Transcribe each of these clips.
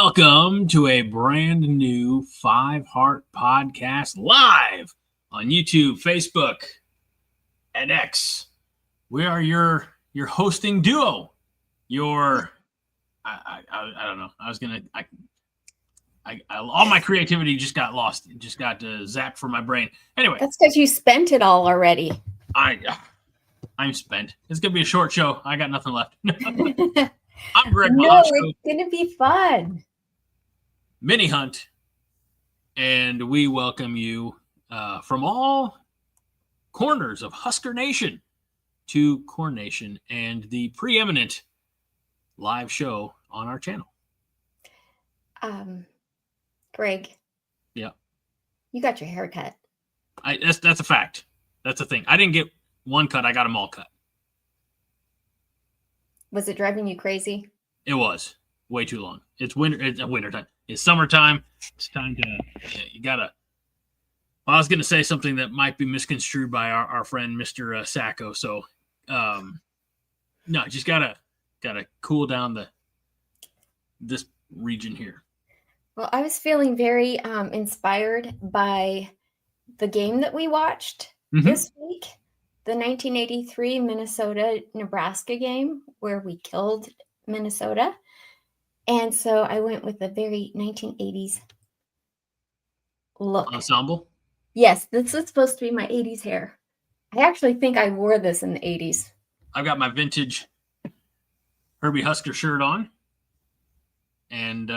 Welcome to a brand new Five Heart podcast live on YouTube, Facebook, and X. We are your hosting duo. I don't know. All my creativity just got lost. It just got zapped from my brain. Anyway, that's because you spent it all already. I'm spent. It's gonna be a short show. I got nothing left. I'm Greg. No, it's gonna be fun. Minnie Hunt, and we welcome you from all corners of Husker Nation to Corn Nation and the preeminent live show on our channel. Greg. Yeah. You got your hair cut. That's a fact. That's a thing. I didn't get one cut. I got them all cut. Was it driving you crazy? It was way too long. It's winter. It's winter time. It's summertime. It's time to. You gotta. Well, I was gonna say something that might be misconstrued by our friend Mr. Sacco. So, no, just gotta cool down this region here. Well, I was feeling very inspired by the game that we watched this week. The 1983 Minnesota-Nebraska game where we killed Minnesota. And so I went with a very 1980s look. Ensemble? Yes, this is supposed to be my 80s hair. I actually think I wore this in the 80s. I've got my vintage Herbie Husker shirt on. And,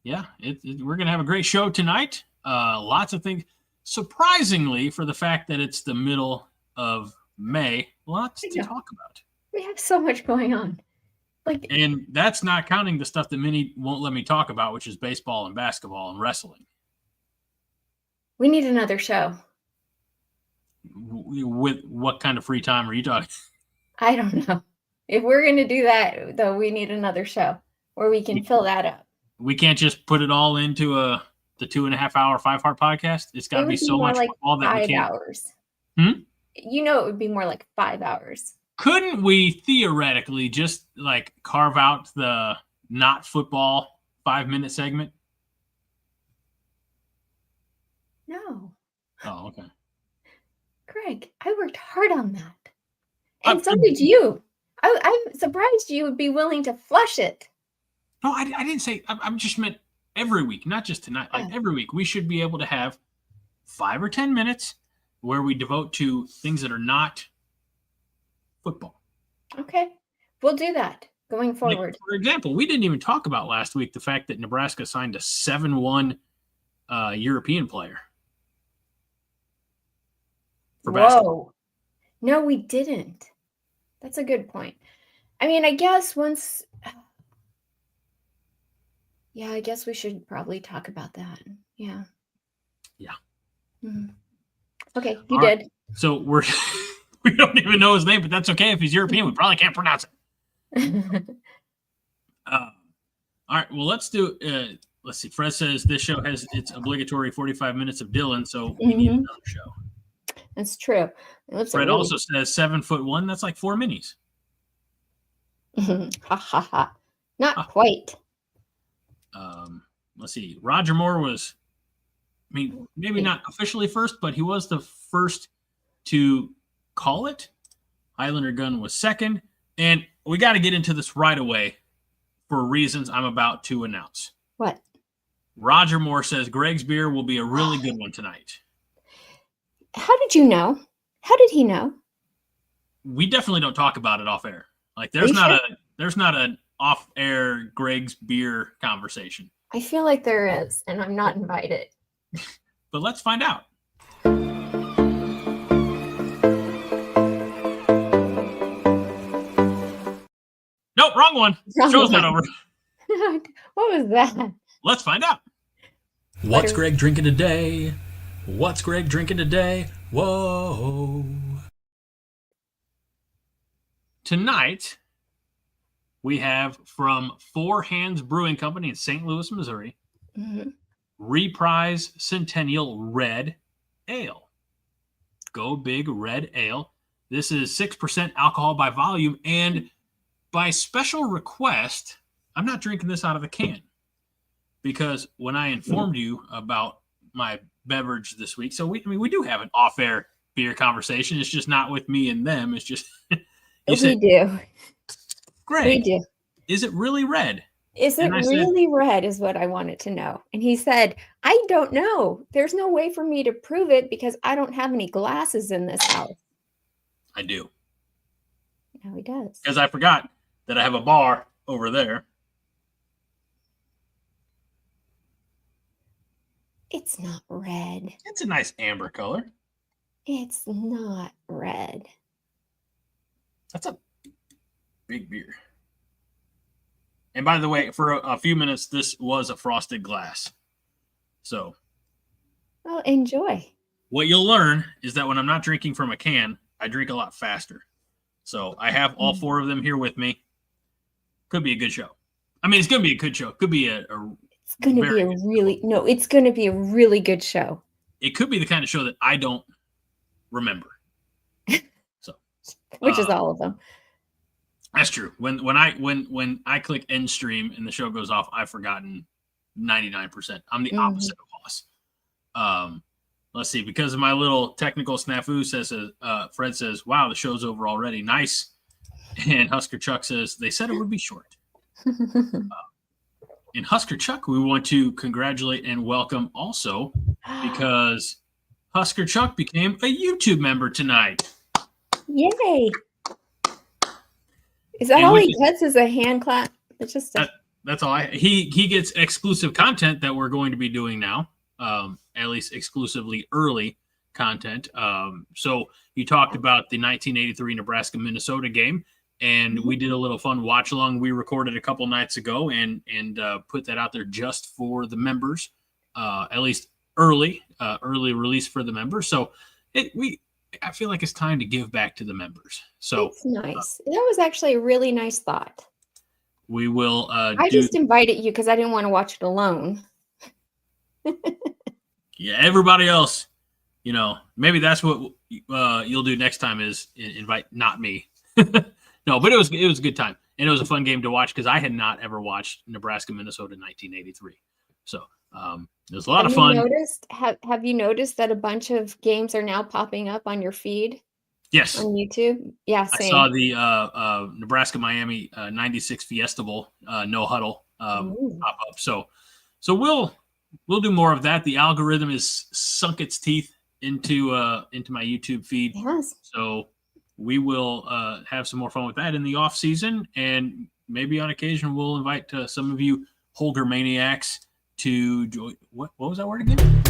yeah, we're going to have a great show tonight. Lots of things. Surprisingly, for the fact that it's the middle of May, lots to talk about. We have so much going on. And that's not counting the stuff that Minnie won't let me talk about, which is baseball and basketball and wrestling. We need another show. With what kind of free time are you talking? I don't know. If we're going to do that, though, we need another show where we can fill that up. We can't just put it all into the 2.5 hour Five Heart podcast. It's got to be so much like football that we can't. 5 hours. You know, it would be more like 5 hours. Couldn't we theoretically just like carve out the not football 5-minute segment? No. Oh, okay. Greg, I worked hard on that. And so did you. I'm surprised you would be willing to flush it. No, I didn't say. I just meant every week, not just tonight. Like every week, we should be able to have 5 or 10 minutes where we devote to things that are not football. Okay. We'll do that going forward. Like, for example, we didn't even talk about last week the fact that Nebraska signed a 7-1 European player. For basketball. No, we didn't. That's a good point. I mean, I guess once... Yeah, I guess we should probably talk about that. Yeah. Yeah. Mm-hmm. Okay, you did. Right. So we don't even know his name, but that's okay. If he's European, we probably can't pronounce it. All right. Well, let's do. Let's see. Fred says this show has its obligatory 45 minutes of Dylan, so we need another show. That's true. Fred also says 7'1". That's like 4 minis. Ha ha ha! Not quite. Let's see. Roger Moore was, I mean, maybe not officially first, but he was the first to call it. Highlander Gun was second. And we got to get into this right away for reasons I'm about to announce. What? Roger Moore says Greg's beer will be a really good one tonight. How did you know? How did he know? We definitely don't talk about it off air. Like there's not an off-air Greg's beer conversation. I feel like there is, and I'm not invited. But let's find out. Nope, wrong one. Show's not over. What was that? Let's find out. What's Greg drinking today? What's Greg drinking today? Whoa. Tonight, we have from Four Hands Brewing Company in St. Louis, Missouri, Reprise Centennial Red Ale. Go Big Red Ale. This is 6% alcohol by volume, and by special request, I'm not drinking this out of the can. because when I informed you about my beverage this week, so we do have an off-air beer conversation. It's just not with me and them. It's just you said, do. Greg, We do. is it really red? Is it really red is what I wanted to know. And he said, I don't know. There's no way for me to prove it because I don't have any glasses in this house. I do. No, he does. Because I forgot that I have a bar over there. It's not red. It's a nice amber color. It's not red. That's a big beer. And by the way, for a few minutes, this was a frosted glass. So, well, enjoy. What you'll learn is that when I'm not drinking from a can, I drink a lot faster. So I have all 4 of them here with me. Could be a good show. I mean, it's going to be a good show. It could be it's going to be it's going to be a really good show. It could be the kind of show that I don't remember. So, which is all of them. That's true. When I click end stream and the show goes off, I've forgotten 99%. I'm the opposite of Hoss. Let's see. Because of my little technical snafu, says Fred says, "Wow, the show's over already. Nice." And Husker Chuck says, "They said it would be short." In Husker Chuck, we want to congratulate and welcome also because Husker Chuck became a YouTube member tonight. Yay! Is that all he gets? Is a hand clap? It's just that's all. He gets exclusive content that we're going to be doing now. At least exclusively early content. So you talked about the 1983 Nebraska-Minnesota game, and we did a little fun watch along. We recorded a couple nights ago and put that out there just for the members, at least early release for the members. So I feel like it's time to give back to the members. So it's nice. That was actually a really nice thought. We will. I just invited you because I didn't want to watch it alone. Yeah, everybody else, maybe that's what you'll do next time is invite not me. No, but it was a good time, and it was a fun game to watch because I had not ever watched Nebraska Minnesota 1983. So it was a lot of fun. Have you noticed that a bunch of games are now popping up on your feed? Yes, on YouTube. Yeah, same. I saw the Nebraska Miami 96 Fiesta Bowl no huddle pop up. So we'll do more of that. The algorithm has sunk its teeth into my YouTube feed. Yes. So we will have some more fun with that in the off season, and maybe on occasion we'll invite some of you Holger maniacs to join. What was that word again?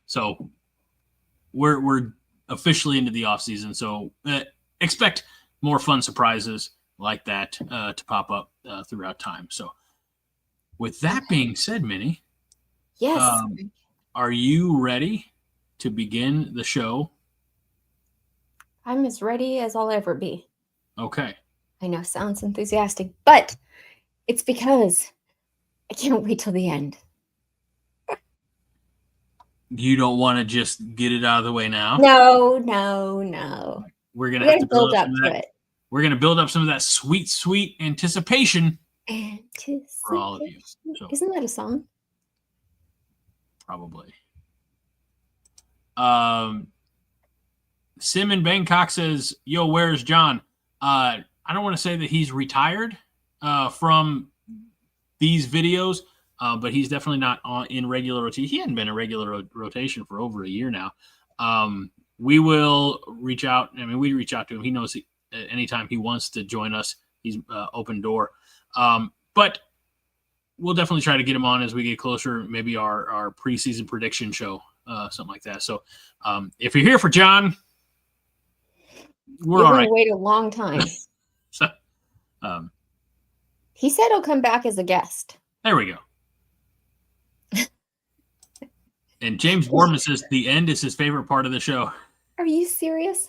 So we're officially into the off season. So expect more fun surprises like that to pop up throughout time. So with that being said, Minnie, yes, are you ready to begin the show? I'm as ready as I'll ever be. Okay. I know, sounds enthusiastic, but it's because I can't wait till the end. You don't want to just get it out of the way now? No. We're going to have to build up to it. We're going to build up some of that sweet, sweet anticipation for all of you. So, isn't that a song? Probably. Sim in Bangkok says, "Yo, where's John?" I don't want to say that he's retired from these videos. But he's definitely not in regular rotation. He hadn't been in regular rotation for over a year now. We will reach out. I mean, we reach out to him. He knows anytime he wants to join us, he's open door. But we'll definitely try to get him on as we get closer. Maybe our preseason prediction show, something like that. So if you're here for John, we're all right. Wait a long time. So, he said he'll come back as a guest. There we go. And James Borman says the end is his favorite part of the show. Are you serious?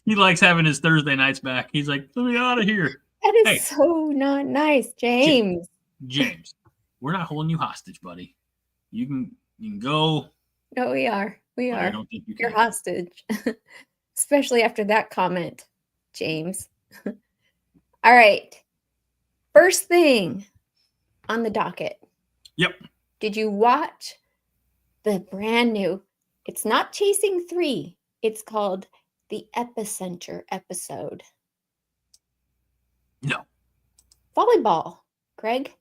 He likes having his Thursday nights back. He's like, let me out of here. That is Hey. so not nice, James. James, we're not holding you hostage, buddy. You can go. No, we are. We I are. don't think you You're can. hostage. Especially after that comment, James. All right. First thing on the docket. Yep. Did you watch the brand new, it's not Chasing 3, it's called the Epicenter episode? No. Volleyball. Greg,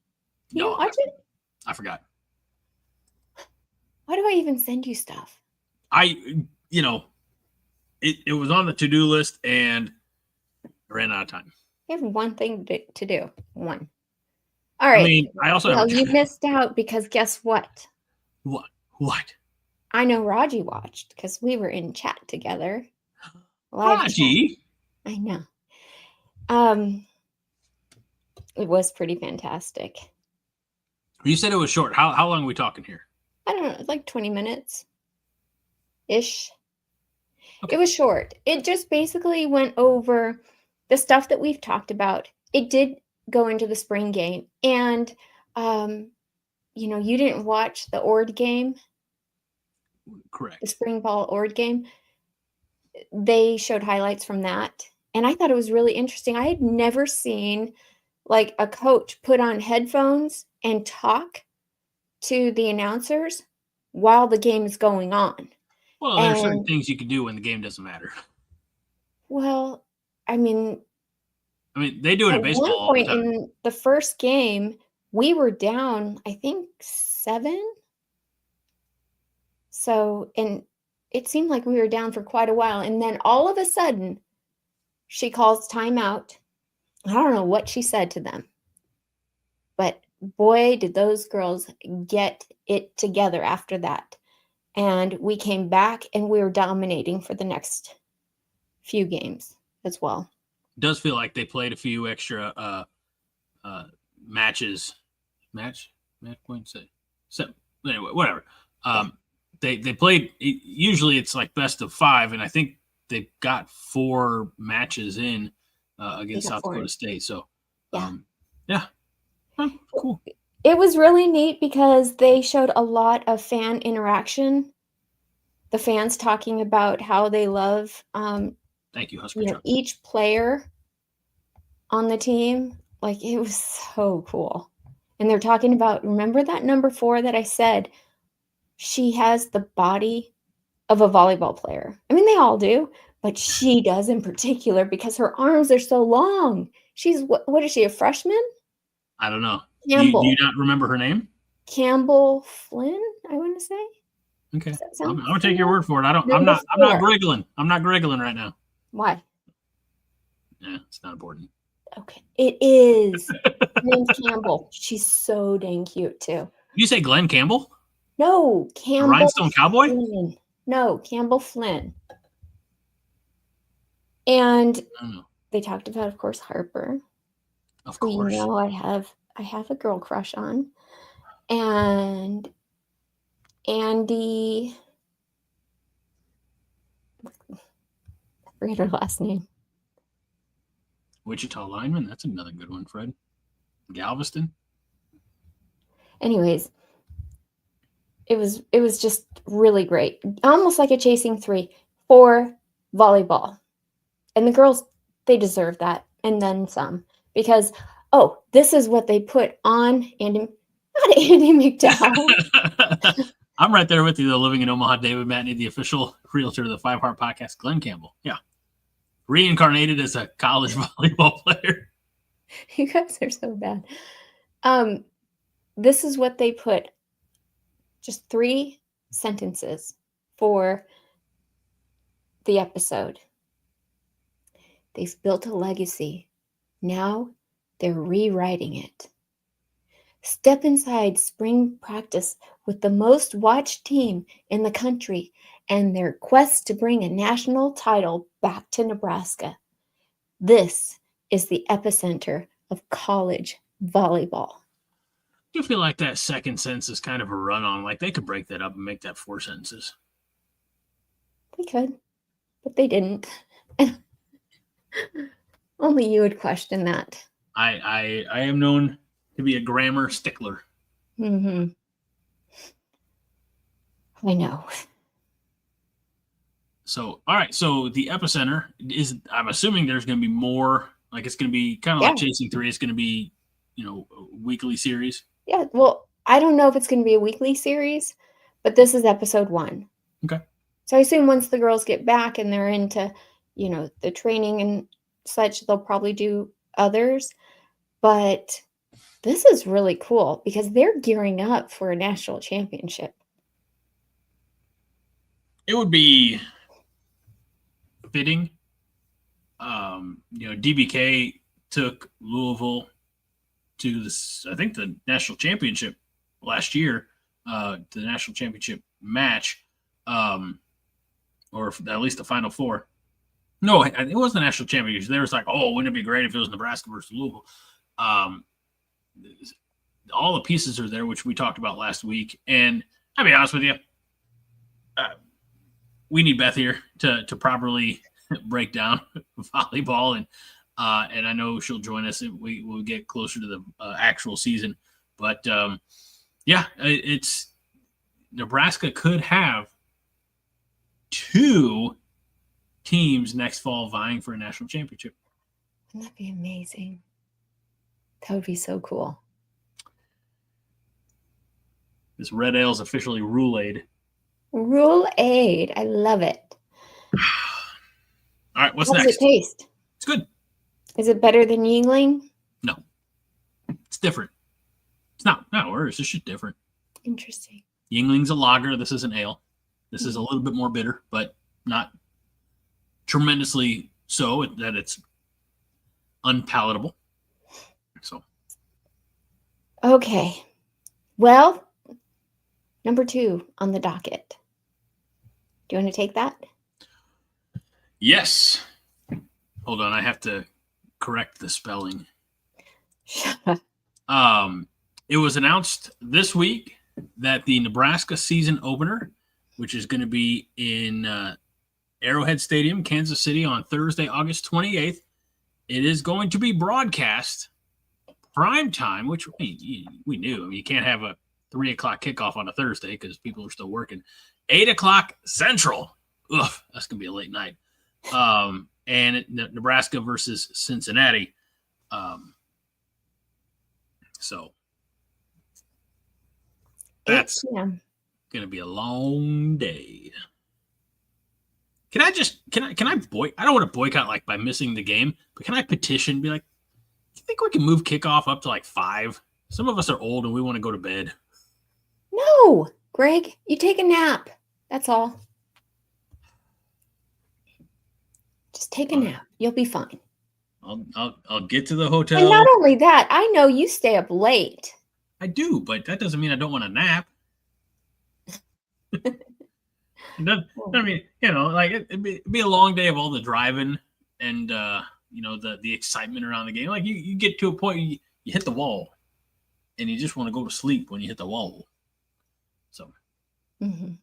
you No, didn't watch it? I forgot. Why do I even send you stuff? It was on the to-do list and I ran out of time. You have one thing to do. One. All right. I mean, I also have you missed out because guess what? What? I know Raji watched because we were in chat together. Raji? I know. It was pretty fantastic. You said it was short. How long are we talking here? I don't know, like 20 minutes ish. Okay. It was short. It just basically went over the stuff that we've talked about. It did go into the spring game. And, you didn't watch the Ord game. Correct. The spring ball Ord game. They showed highlights from that. And I thought it was really interesting. I had never seen like a coach put on headphones and talk to the announcers while the game is going on. Well, there's certain things you can do when the game doesn't matter. Well, I mean, they do it in baseball all the time. At one point in the first game, we were down, I think, 7. So, and it seemed like we were down for quite a while. And then all of a sudden, she calls timeout. I don't know what she said to them. But boy, did those girls get it together after that. And we came back and we were dominating for the next few games as well. It does feel like they played a few extra matches. Match point say. So anyway, whatever. They played. Usually it's like best of 5, and I think they got 4 matches in against South Dakota State. So yeah. Oh, cool. It was really neat because they showed a lot of fan interaction. The fans talking about how they love thank you, Husker. Each player on the team. Like, it was so cool. And they're talking about, remember that number 4 that I said? She has the body of a volleyball player. I mean, they all do, but she does in particular because her arms are so long. She's, what is she, a freshman? I don't know. Campbell. Do you not remember her name? Campbell Flynn, I want to say. Okay. I'm gonna take your word for it. I'm not griggling. I'm not griggling right now. Why? Yeah, it's not important. Okay. It is. Her name's Campbell. She's so dang cute too. You say Glenn Campbell? No, Campbell. Rhinestone Cowboy? Flynn. No, Campbell Flynn. And they talked about, of course, Harper. Of course. You know, I have a girl crush on. And Andy, I forget her last name. Wichita lineman. That's another good one, Fred. Galveston. Anyways, it was just really great. Almost like a Chasing 3 for volleyball. And the girls, they deserve that. And then some. Because, this is what they put on Andy McDowell. I'm right there with you, though, living in Omaha. David Matney, the official realtor of the 5 Heart Podcast, Glenn Campbell. Yeah. Reincarnated as a college volleyball player. You guys are so bad. This is what they put. Just 3 sentences for the episode. They've built a legacy. Now they're rewriting it. Step inside spring practice with the most watched team in the country and their quest to bring a national title back to Nebraska. This is the epicenter of college volleyball. I feel like that second sentence is kind of a run-on. Like, they could break that up and make that 4 sentences. They could, but they didn't. Only you would question that. I am known to be a grammar stickler. Mm-hmm. I know. So, all right. So the epicenter is, I'm assuming there's going to be more, like it's going to be kind of Yeah. like Chasing Three. It's going to be, a weekly series. Yeah. Well, I don't know if it's going to be a weekly series, but this is episode 1. Okay. So I assume once the girls get back and they're into, the training and such, they'll probably do others. But this is really cool because they're gearing up for a national championship. It would be fitting. DBK took Louisville to this, I think, the national championship last year, to the national championship match, or at least the Final Four. No, it was the national championship. They was like, oh, wouldn't it be great if it was Nebraska versus Louisville? All the pieces are there, which we talked about last week. And I'll be honest with you, we need Beth here to properly break down volleyball, and I know she'll join us if we'll get closer to the actual season. But it's Nebraska could have 2 teams next fall vying for a national championship. Wouldn't that be amazing? That would be so cool. This red ale is officially Rule-Aid. Rule-Aid. I love it. All right, what's How next? does it taste? It's good. Is it better than Yingling? No. It's different. It's not worse. It's just different. Interesting. Yingling's a lager. This is an ale. This is a little bit more bitter, but not tremendously so that it's unpalatable. So. Okay. Well, number 2 on the docket. Do you want to take that? Yes. Hold on. I have to correct the spelling. Shut up. It was announced this week that the Nebraska season opener, which is going to be in Arrowhead Stadium, Kansas City on Thursday, August 28th, it is going to be broadcast prime time, which we knew. I mean, you can't have a 3 o'clock kickoff on a Thursday because people are still working. 8 o'clock Central. Ugh, that's going to be a late night. And Nebraska versus Cincinnati. So that's going to be a long day. I don't want to boycott like by missing the game, but can I petition, be like, you think we can move kickoff up to like 5? Some of us are old and we want to go to bed. No, Greg, you take a nap. That's all. Just take a nap. You'll be fine. I'll get to the hotel. And not only that, I know you stay up late. I do, but that doesn't mean I don't want to nap. I mean, like it'd be a long day of all the driving and the excitement around the game. Like you get to a point you hit the wall, and you just want to go to sleep when you hit the wall. So. Mm-hmm.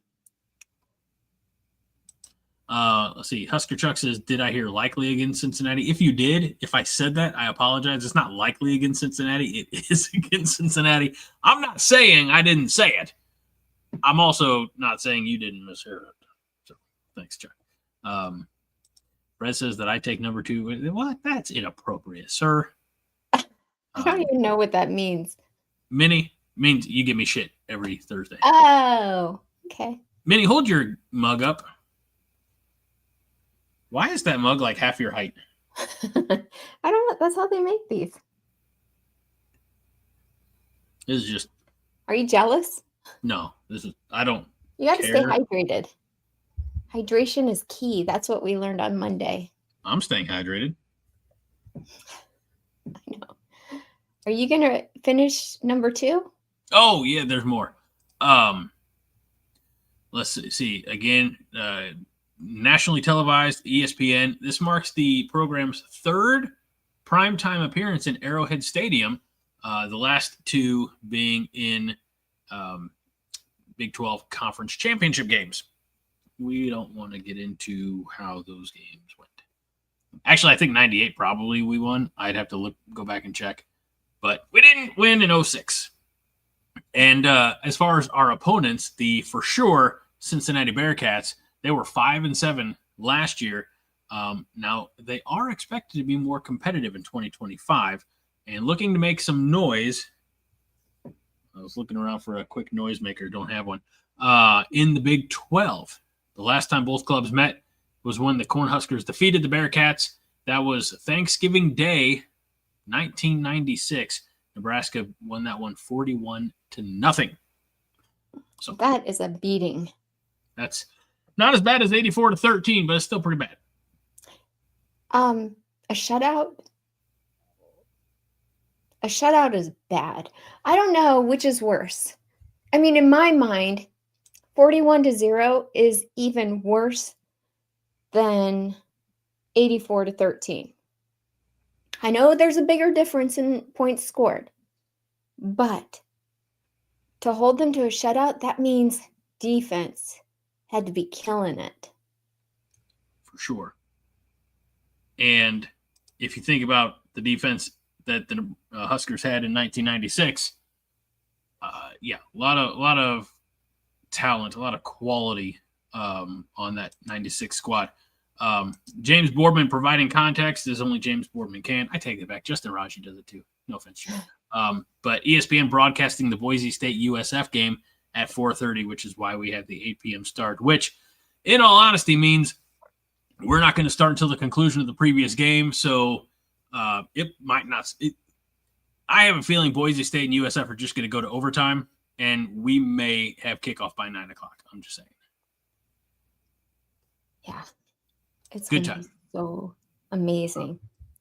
Let's see. Husker Chuck says, did I hear likely against Cincinnati? If you did, if I said that, I apologize. It's not likely against Cincinnati. It is against Cincinnati. I'm not saying I didn't say it. I'm also not saying you didn't mishear it. So thanks, Chuck. Fred says that I take number 2. What? That's inappropriate, sir. I don't even know what that means. Minnie means you give me shit every Thursday. Oh, okay. Minnie, hold your mug up. Why is that mug like half your height? I don't know. That's how they make these. This is just. Are you jealous? No, I don't. You got to stay hydrated. Hydration is key. That's what we learned on Monday. I'm staying hydrated. I know. Are you going to finish number 2? Oh, yeah, there's more. Let's see. Again, nationally televised, ESPN. This marks the program's 3rd primetime appearance in Arrowhead Stadium, the last 2 being in Big 12 Conference Championship games. We don't want to get into how those games went. Actually, I think 98 probably we won. I'd have to go back and check. But we didn't win in 06. And as far as our opponents, the for sure Cincinnati Bearcats, they were 5-7 last year. Now they are expected to be more competitive in 2025 and looking to make some noise. I was looking around for a quick noisemaker, don't have one. In the Big 12, the last time both clubs met was when the Cornhuskers defeated the Bearcats. That was Thanksgiving Day, 1996. Nebraska won that one 41-0. So that is a beating. That's not as bad as 84-13, but it's still pretty bad. A shutout. A shutout is bad. I don't know which is worse. I mean, in my mind, 41-0 is even worse than 84-13. I know there's a bigger difference in points scored, but to hold them to a shutout, that means defense had to be killing it. For sure. And if you think about the defense that the Huskers had in 1996, a lot of talent, a lot of quality on that 96 squad. James Boardman providing context as only James Boardman can. I take it back. Justin Raji does it too. No offense. But ESPN broadcasting the Boise State USF game at 4:30, which is why we had the 8 p.m. start, which in all honesty means we're not going to start until the conclusion of the previous game. So it might not. I have a feeling Boise State and USF are just going to go to overtime, and we may have kickoff by 9 o'clock. I'm just saying. Yeah. It's good time. So amazing.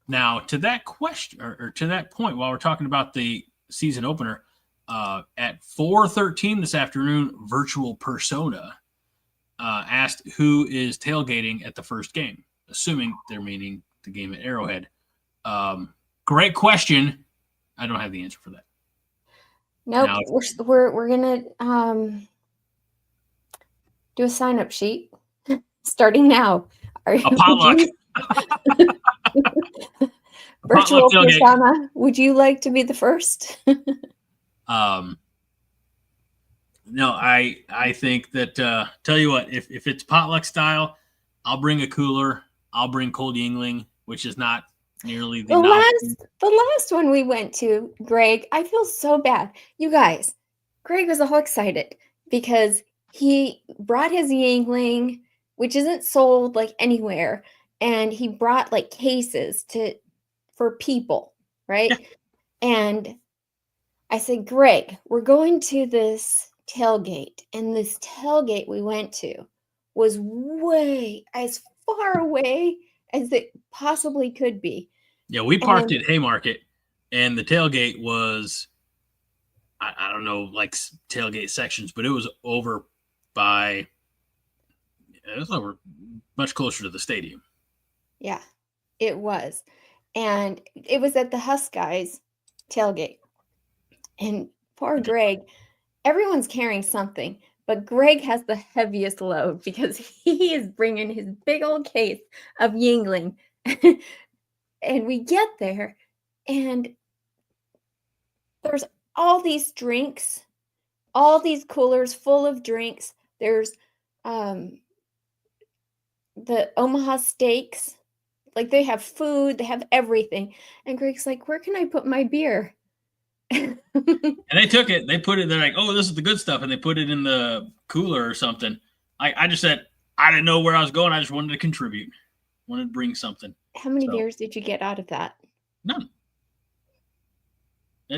Now, to that question, or to that point, while we're talking about the season opener, at 4:13 this afternoon, Virtual Persona asked who is tailgating at the first game, assuming they're meaning the game at Arrowhead. Great question. I don't have the answer for that. Nope. Now, we're gonna do a sign-up sheet starting now. A potluck. Virtual Persona, would you like to be the first? No, I think that tell you what, if it's potluck style, I'll bring a cooler. I'll bring cold Yingling, which is not nearly the last one we went to, Greg. I feel so bad. You guys, Greg was all excited because he brought his Yingling, which isn't sold like anywhere, and he brought like cases for people, right? Yeah. And I said, Greg, we're going to this tailgate, and this tailgate we went to was way as far away as it possibly could be. Yeah, we parked at Haymarket, and the tailgate was, I don't know, like tailgate sections, but it was over much closer to the stadium. Yeah, it was. And it was at the Huskers tailgate. And poor Greg, everyone's carrying something, but Greg has the heaviest load because he is bringing his big old case of Yingling. And we get there, and there's all these drinks, all these coolers full of drinks. There's the Omaha steaks. Like, they have food, they have everything. And Greg's like, where can I put my beer? And they took it. They put it. They're like, oh, this is the good stuff. And they put it in the cooler or something. I just said, I didn't know where I was going. I just wanted to contribute. Wanted to bring something. How many beers did you get out of that? None.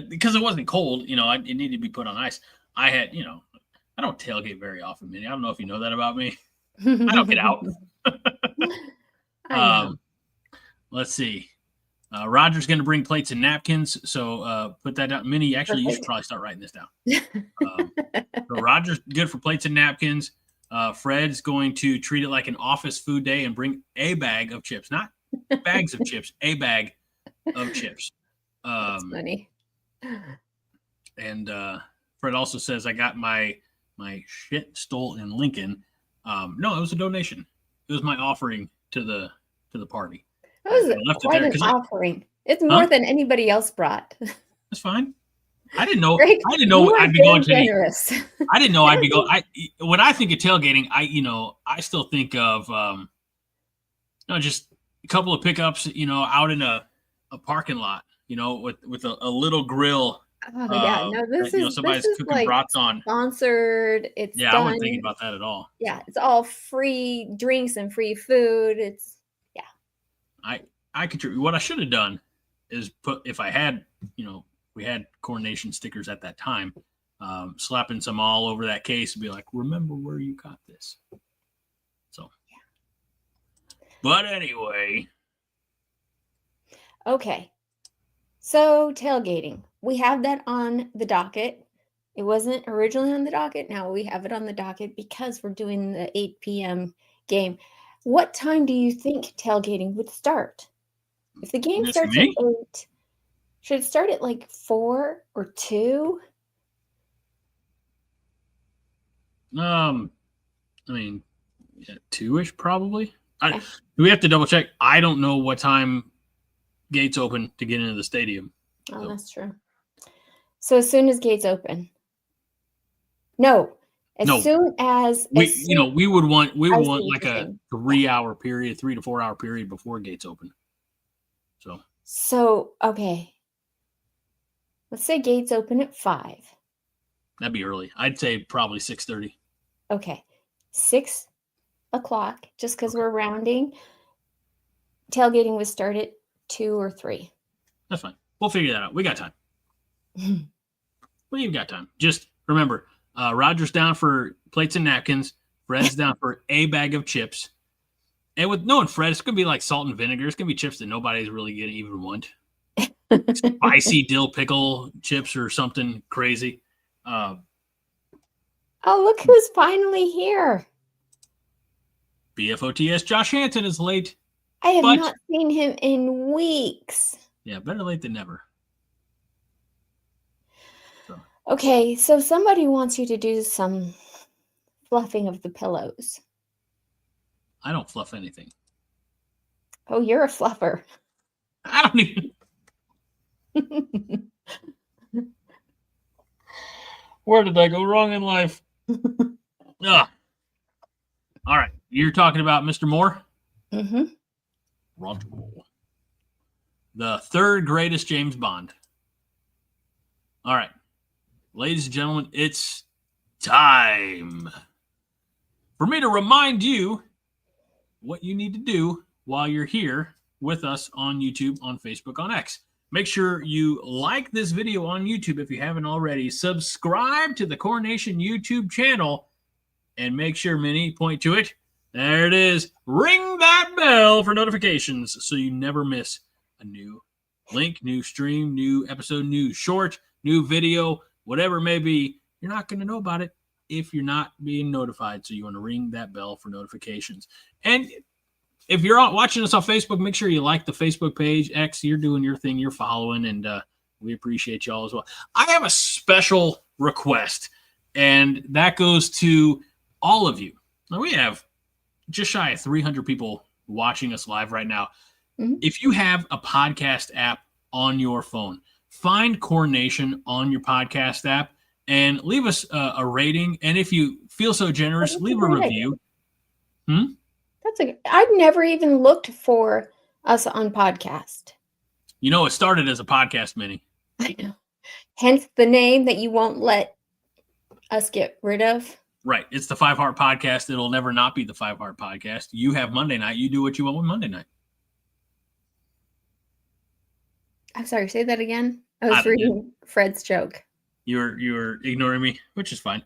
Because it wasn't cold. You know, it needed to be put on ice. I had, I don't tailgate very often, Minnie. I don't know if you know that about me. I don't get out. Let's see. Roger's going to bring plates and napkins, so put that down. Minnie, actually, you should probably start writing this down. So Roger's good for plates and napkins. Fred's going to treat it like an office food day and bring a bag of chips, not bags of chips, a bag of chips. That's funny. And Fred also says, I got my shit stole in Lincoln. No, it was a donation. It was my offering to the party. That was left it quite there an because offering. It's more huh? than anybody else brought. That's fine. I didn't know. Greg, I didn't you know are I'd be very going to the. generous. I didn't know I'd be going. When I think of tailgating, I still think of just a couple of pickups, out in a parking lot, with a little grill. Oh yeah, no, That, this somebody's is cooking like brats on. sponsored. It's Yeah, I wasn't thinking done. about that at all. Yeah, it's all free drinks and free food. It's I contribute. What I should have done is if I had, we had coronation stickers at that time, slapping some all over that case and be like, remember where you got this. So, but anyway. okay. So tailgating, we have that on the docket. It wasn't originally on the docket. Now we have it on the docket because we're doing the 8 p.m. game. What time do you think tailgating would start? If the game Asking starts at me? 8, should it start at like 4 or 2? I mean, yeah, 2-ish probably. Okay. We have to double check. I don't know what time gates open to get into the stadium. Oh, So. that's true. So as soon as gates open. No. As soon as we would want like a saying. 3-hour period, 3 to 4 hour period before gates open. So okay. Let's say gates open at 5. That'd be early. I'd say probably 6:30. Okay. 6 o'clock, just because we're rounding. Tailgating would start at 2 or 3. That's fine. We'll figure that out. We got time. We've got time. Just remember, Roger's down for plates and napkins. Fred's down for a bag of chips. And with knowing Fred, it's going to be like salt and vinegar. It's going to be chips that nobody's really going to even want. Spicy dill pickle chips or something crazy. Oh, look who's finally here. BFOTS Josh Hanson is late. I have not seen him in weeks. Yeah, better late than never. So. Okay, so somebody wants you to do some fluffing of the pillows. I don't fluff anything. Oh, you're a fluffer. I don't even. Where did I go wrong in life? All right. You're talking about Mr. Moore? Mm-hmm. Roger Moore. The third greatest James Bond. All right. Ladies and gentlemen, it's time for me to remind you what you need to do while you're here with us on YouTube, on Facebook, on X. Make sure you like this video on YouTube if you haven't already. Subscribe to the Coronation YouTube channel and make sure, Minnie, point to it. There it is. Ring that bell for notifications so you never miss a new link, new stream, new episode, new short, new video, whatever it may be. You're not going to know about it if you're not being notified. So you want to ring that bell for notifications. And if you're watching us on Facebook, make sure you like the Facebook page. X, you're doing your thing. You're following, and we appreciate y'all as well. I have a special request, and that goes to all of you. Now, we have just shy of 300 people watching us live right now. Mm-hmm. If you have a podcast app on your phone, find Coronation on your podcast app and leave us a rating. And if you feel so generous, leave a review. I've never even looked for us on podcast. It started as a podcast, Minnie. I know. Hence the name that you won't let us get rid of. Right. It's the 5 Heart Podcast. It'll never not be the 5 Heart Podcast. You have Monday night. You do what you want with Monday night. I'm sorry. Say that again. I was reading Fred's joke. You were ignoring me, which is fine.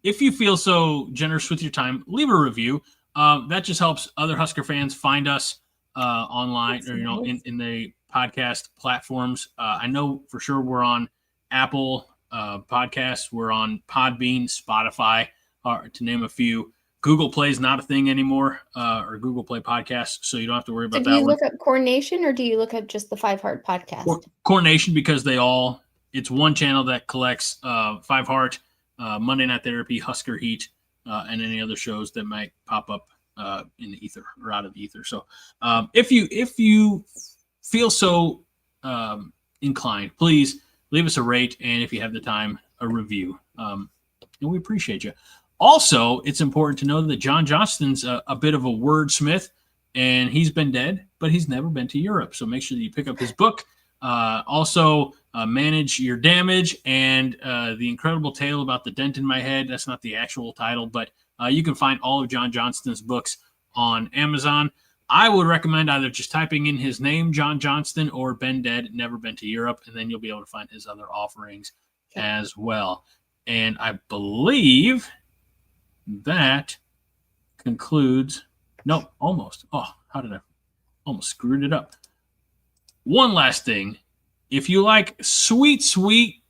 If you feel so generous with your time, leave a review. That just helps other Husker fans find us online. That's or in the podcast platforms. I know for sure we're on Apple podcasts. We're on Podbean, Spotify, to name a few. Google Play is not a thing anymore, or Google Play Podcasts, so you don't have to worry about that. Do you look up Coronation, or do you look up just the 5 Heart Podcast? Coronation, because it's one channel that collects 5 Heart, Monday Night Therapy, Husker Heat, and any other shows that might pop up in the ether or out of the ether. So if you feel so inclined, please leave us a rate, and if you have the time, a review. And we appreciate you. Also, it's important to know that John Johnston's a bit of a wordsmith, and he's been dead, but he's never been to Europe. So make sure that you pick up his book. Also, Manage Your Damage, and The Incredible Tale About the Dent in My Head. That's not the actual title, but you can find all of John Johnston's books on Amazon. I would recommend either just typing in his name, John Johnston, or Been Dead, Never Been to Europe, and then you'll be able to find his other offerings as well. And I believe that concludes. No, almost. Oh, how did I almost screwed it up? One last thing. If you like sweet, sweet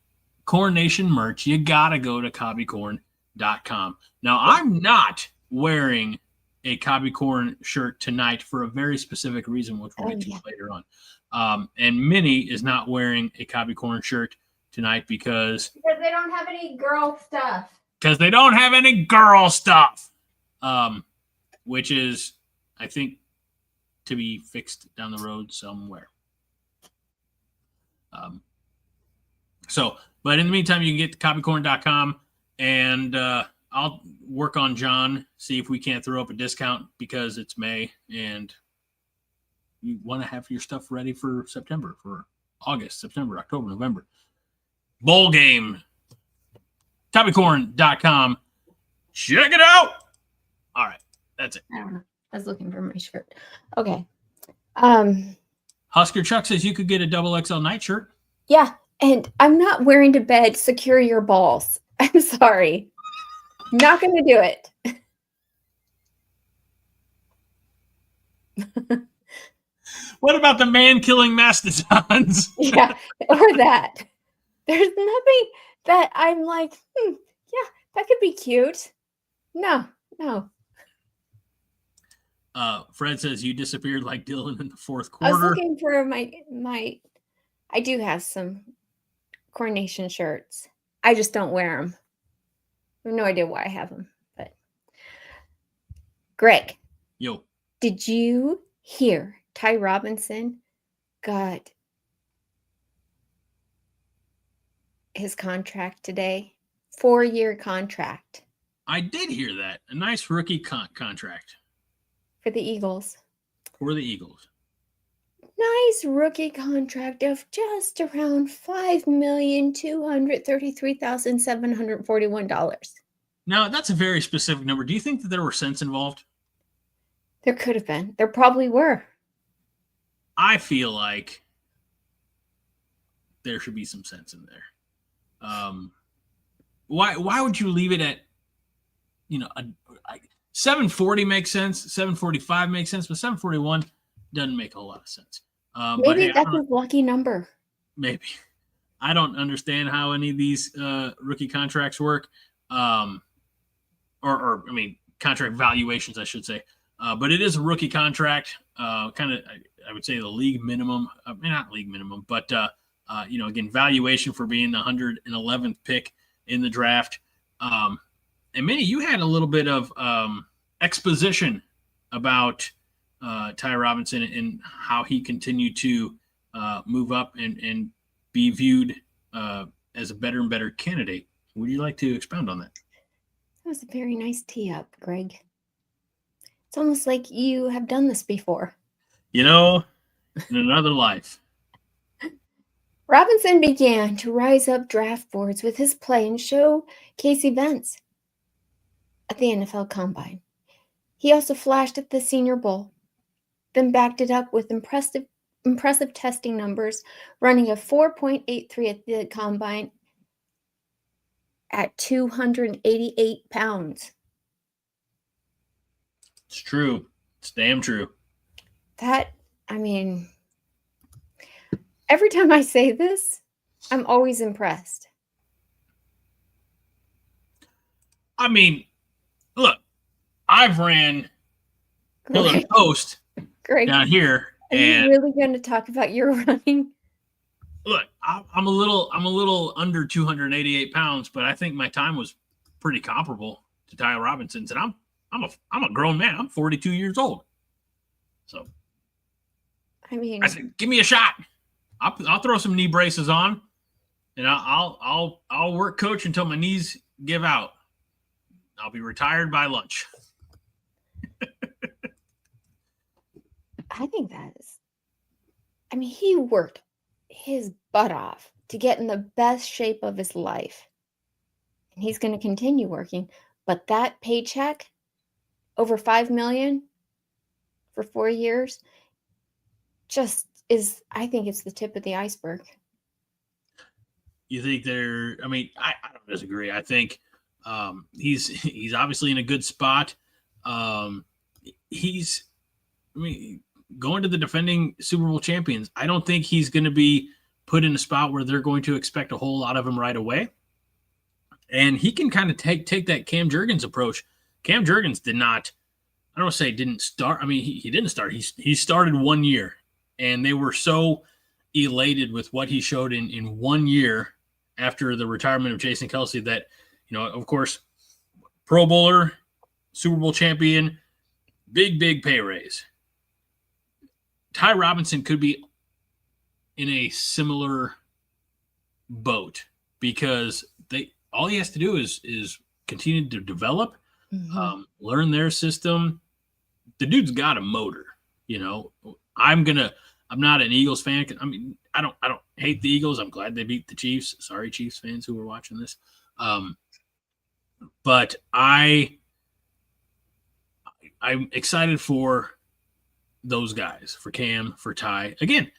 Corn Nation merch, you got to go to cobbycorn.com. Now, I'm not wearing a Cobby Corn shirt tonight for a very specific reason, which we'll get to later on. And Minnie is not wearing a Cobby Corn shirt tonight because they don't have any girl stuff. Which is, I think, to be fixed down the road somewhere. But in the meantime, you can get to cobbycorn.com, and I'll work on John, see if we can't throw up a discount because it's May and you want to have your stuff ready for September, for August, September, October, November. Bowl game. Cobbycorn.com. Check it out. All right. That's it. I don't know. I was looking for my shirt. Okay. Husker Chuck says you could get a XXL nightshirt. Yeah. And I'm not wearing to bed secure your balls. I'm sorry. Not going to do it. What about the man-killing mastodons? Yeah, or that. There's nothing that I'm like, yeah, that could be cute. No. Fred says you disappeared like Dylan in the fourth I was quarter. looking for my. I do have some Corn Nation shirts. I just don't wear them. I have no idea why I have them. But Greg, Yo, did you hear Ty Robinson got his contract today? 4-year contract I did hear that. A nice rookie contract for the Eagles. for the Eagles. Nice rookie contract of just around $5,233,741. Now, that's a very specific number. Do you think that there were cents involved? There could have been. There probably were. I feel like there should be some sense in there. Why would you leave it at, 740 makes sense, 745 makes sense, but 741 doesn't make a lot of sense. Maybe that's a lucky number. Maybe. I don't understand how any of these rookie contracts work, or contract valuations, I should say. But it is a rookie contract, kind of, I would say the league minimum, not league minimum, but, again, valuation for being the 111th pick in the draft. And Minnie, you had a little bit of exposition about Ty Robinson and how he continued to move up and be viewed as a better and better candidate. Would you like to expound on that? That was a very nice tee up, Greg. It's almost like you have done this before. In another life. Robinson began to rise up draft boards with his play and showcase events at the NFL Combine. He also flashed at the Senior Bowl, then backed it up with impressive testing numbers, running a 4.83 at the Combine at 288 pounds. It's true. It's damn true. Every time I say this, I'm always impressed. Look, I've ran Pillar Post down here. Are you really going to talk about your running? Look, I'm a little under 288 pounds, but I think my time was pretty comparable to Ty Robinson's, and I'm a grown man. I'm 42 years old. So I mean, I said, give me a shot. I'll throw some knee braces on, and I'll work coach until my knees give out. I'll be retired by lunch. I think he worked his butt off to get in the best shape of his life. And he's going to continue working. But that paycheck, over $5 million for 4 years, I think it's the tip of the iceberg. You think I don't disagree. I think he's obviously in a good spot. Going to the defending Super Bowl champions, I don't think he's going to be put in a spot where they're going to expect a whole lot of him right away. And he can kind of take that Cam Jurgens approach. Cam Jurgens did not, I don't want to say didn't start. I mean, he didn't start. He started 1 year, and they were so elated with what he showed in 1 year after the retirement of Jason Kelce that, of course, Pro Bowler, Super Bowl champion, big pay raise. Ty Robinson could be in a similar boat because all he has to do is continue to develop, learn their system. The dude's got a motor, I'm not an Eagles fan. I mean, I don't hate the Eagles. I'm glad they beat the Chiefs. Sorry, Chiefs fans who are watching this. But I'm excited for those guys, for Cam, for Ty. Again,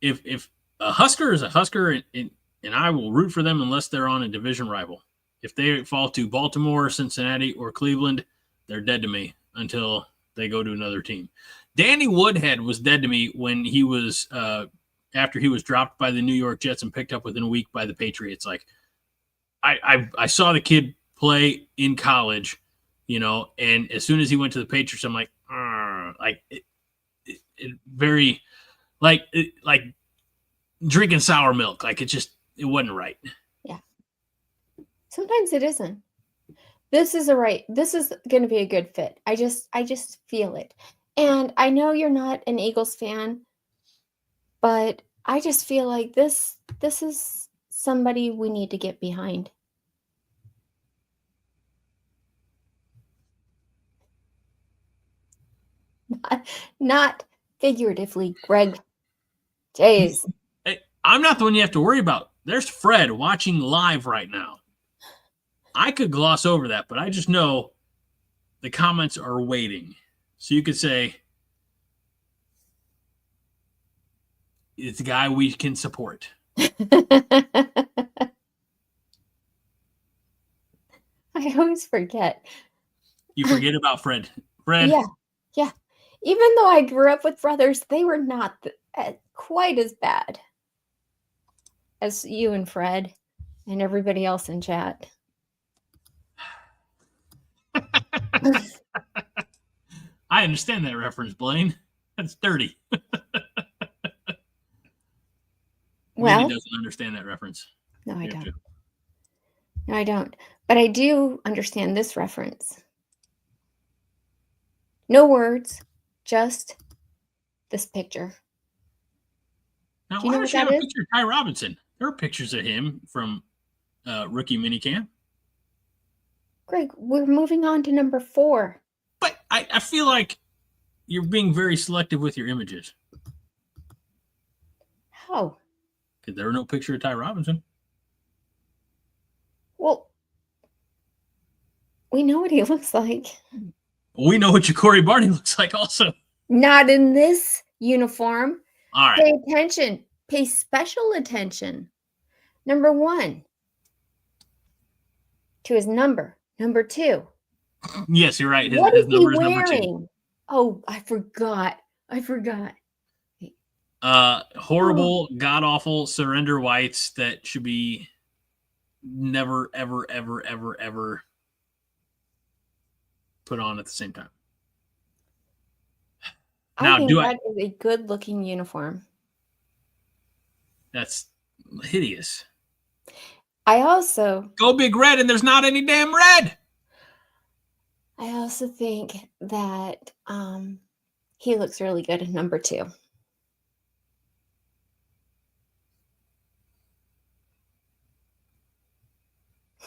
if a Husker is a Husker, and I will root for them unless they're on a division rival. If they fall to Baltimore, Cincinnati, or Cleveland, they're dead to me until they go to another team. Danny Woodhead was dead to me when he was after he was dropped by the New York Jets and picked up within a week by the Patriots. Like I saw the kid play in college, and as soon as he went to the Patriots, I'm like, very like drinking sour milk. Like it wasn't right. Yeah. Sometimes it isn't. This is going to be a good fit. I just feel it. And I know you're not an Eagles fan, but I just feel like this is somebody we need to get behind. Not figuratively, Greg. Jeez. Hey, I'm not the one you have to worry about. There's Fred watching live right now. I could gloss over that, but I just know the comments are waiting. So you could say, it's a guy we can support. I always forget. You forget about Fred. Fred. Yeah. Even though I grew up with brothers, they were not quite as bad as you and Fred and everybody else in chat. I understand that reference, Blaine. That's dirty. Well, Minnie doesn't understand that reference. No, I don't. No, I don't. But I do understand this reference. No words, just this picture. Now, why does she have a picture of Ty Robinson? There are pictures of him from rookie minicamp. Greg, we're moving on to number 4. But I feel like you're being very selective with your images. How? Because there were no picture of Ty Robinson. Well, we know what he looks like. We know what Ja'Cory Barney looks like also. Not in this uniform. All right. Pay attention. Pay special attention. Number 1. To his number. Number 2. Yes, you're right. What is he wearing? Oh, I forgot. Horrible, god-awful surrender whites that should be never, ever, ever, ever, ever put on at the same time. I think that is a good-looking uniform. That's hideous. I also... Go Big Red, and there's not any damn red! I also think that he looks really good at number 2.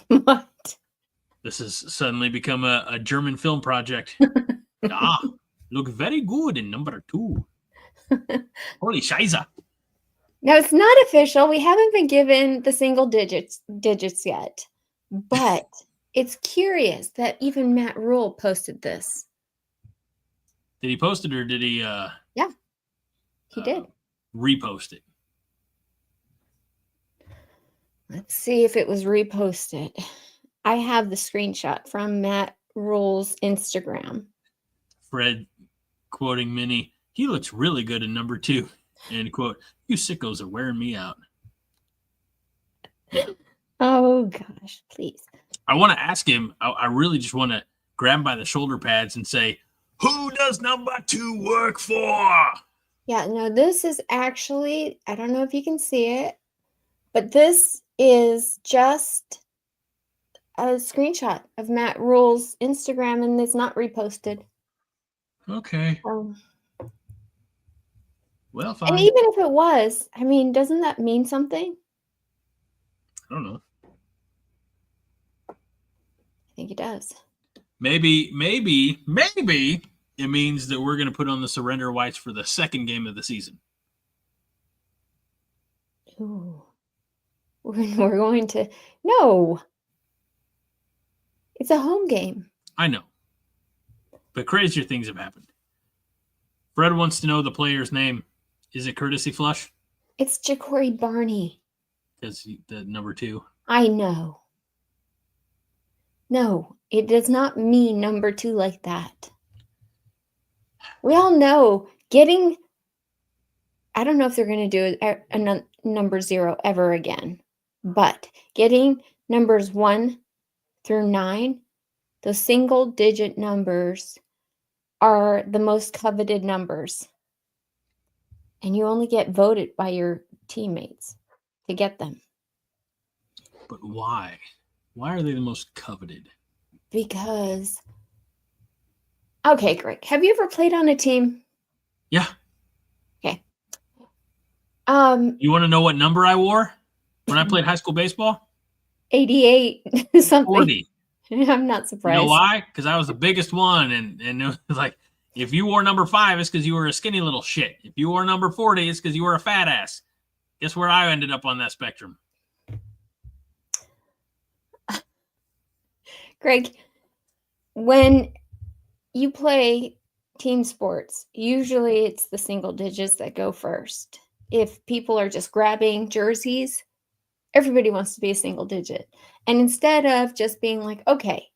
What? This has suddenly become a German film project. Look very good in number 2. Holy Scheiße. Now, it's not official. We haven't been given the single digits yet. But it's curious that even Matt Rule posted this. Did he post it or did he Yeah. He did. Repost it? Let's see if it was reposted. I have the screenshot from Matt Rule's Instagram. Fred quoting Minnie, he looks really good in number 2. End quote. You sickos are wearing me out. Yeah. Oh, gosh, please. I want to ask him, I really just want to grab him by the shoulder pads and say, who does number 2 work for? Yeah, no, this is actually, I don't know if you can see it, but this is just a screenshot of Matt Rule's Instagram, and it's not reposted. Okay. Well, fine. And even if it was, I mean, doesn't that mean something? I don't know. I think it does. Maybe it means that we're going to put on the surrender whites for the second game of the season. Ooh. We're going to... No. It's a home game. I know. But crazier things have happened. Fred wants to know the player's name. Is it courtesy flush? It's Ja'Cory Barney. Because the number 2. I know. No, it does not mean number 2 like that. We all know getting... I don't know if they're going to do a number 0 ever again. But getting numbers 1 through 9, those single-digit numbers are the most coveted numbers. And you only get voted by your teammates to get them. But why? Why are they the most coveted? Because... Okay, Greg, have you ever played on a team? Yeah. Okay. You want to know what number I wore when I played high school baseball? 88 something. 40. I'm not surprised. You know why? Because I was the biggest one, and it was like, if you wore number 5, it's because you were a skinny little shit. If you wore number 40, it's because you were a fat ass. Guess where I ended up on that spectrum? Greg, when you play team sports, usually it's the single digits that go first. If people are just grabbing jerseys, everybody wants to be a single digit. And instead of just being like, okay,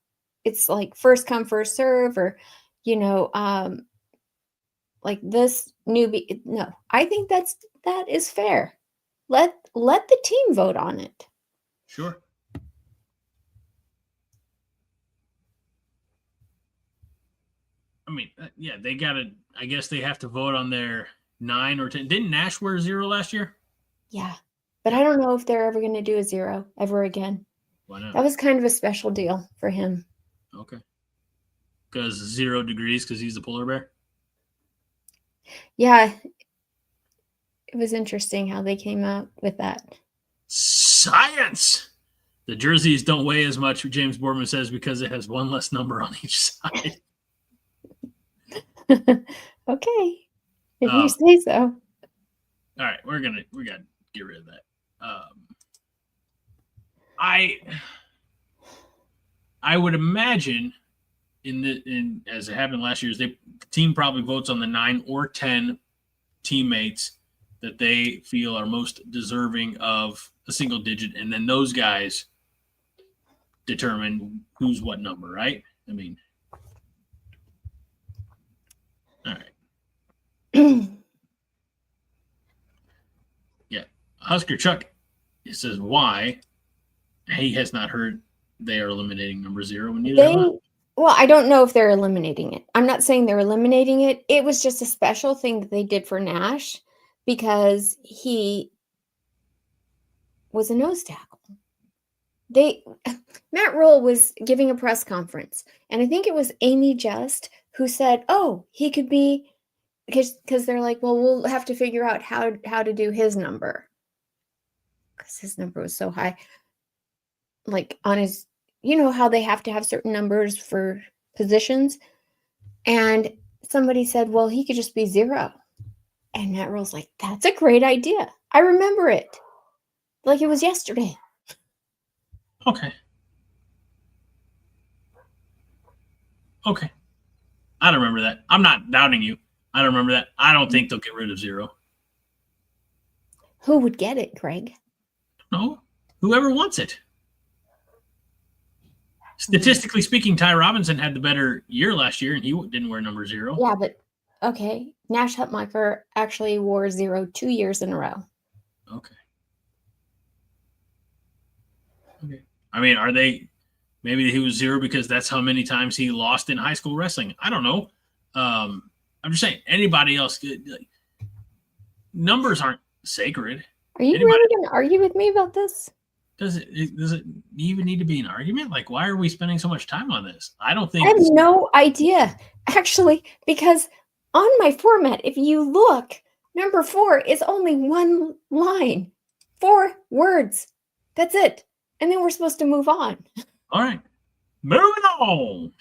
it's like first come, first serve, or, like this newbie. No, I think that is fair. Let the team vote on it. Sure. I mean, yeah, they got to, I guess they have to vote on their 9 or 10. Didn't Nash wear 0 last year? Yeah. But I don't know if they're ever going to do a 0 ever again. Why not? That was kind of a special deal for him. Okay. Because 0 degrees because he's the polar bear? Yeah. It was interesting how they came out with that. Science! The jerseys don't weigh as much, James Boardman says, because it has 1 less number on each side. Okay. If you say so. All right. We got to get rid of that. I would imagine in as it happened last year, the team probably votes on the 9 or 10 teammates that they feel are most deserving of a single digit, and then those guys determine who's what number, right? I mean, all right. Yeah. Husker Chuck, it says why he has not heard they are eliminating number 0. Well, I don't know if they're eliminating it. I'm not saying they're eliminating it. It was just a special thing that they did for Nash because he was a nose tackle. Matt Rule was giving a press conference, and I think it was Amy Just who said, "Oh, he could be," because they're like, "Well, we'll have to figure out how to do his number because his number was so high." Like on his, how they have to have certain numbers for positions, and somebody said, "Well, he could just be 0." And Matt Rule's like, "That's a great idea. I remember it like it was yesterday." Okay. Okay. I don't remember that. I'm not doubting you. I don't remember that. I don't think they'll get rid of 0. Who would get it, Greg? No. Whoever wants it. Statistically speaking, Ty Robinson had the better year last year, and he didn't wear number 0. Yeah, but okay. Nash Hutmacher actually wore 0 2 years in a row. Okay. I mean, are they? Maybe he was 0 because that's how many times he lost in high school wrestling. I don't know. I'm just saying. Anybody else? Numbers aren't sacred. Are you really going to argue with me about this? Does it even need to be an argument? Like, why are we spending so much time on this? I don't think. I have no idea, actually, because on my format, if you look, number 4 is only one line, 4 words. That's it. And then we're supposed to move on. All right. Moving on.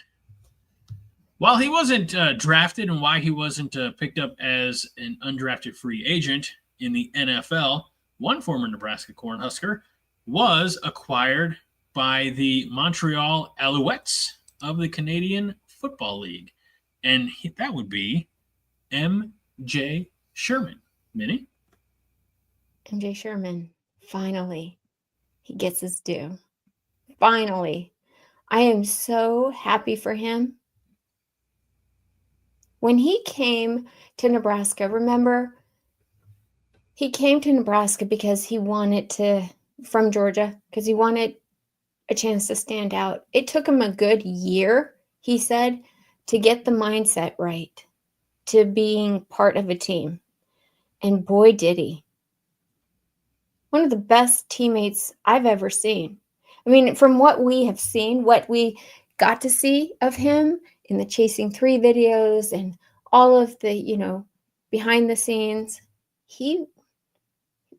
While he wasn't drafted and why he wasn't picked up as an undrafted free agent in the NFL, one former Nebraska Cornhusker was acquired by the Montreal Alouettes of the Canadian Football League. And that would be M.J. Sherman. Minnie? M.J. Sherman, finally, he gets his due. Finally. I am so happy for him. When he came to Nebraska, remember, he came to Nebraska because he wanted from Georgia, because he wanted a chance to stand out. It took him a good year, he said, to get the mindset right, to being part of a team. And boy, did he. One of the best teammates I've ever seen. I mean, from what we have seen, what we got to see of him in the Chasing 3 videos and all of the, behind the scenes,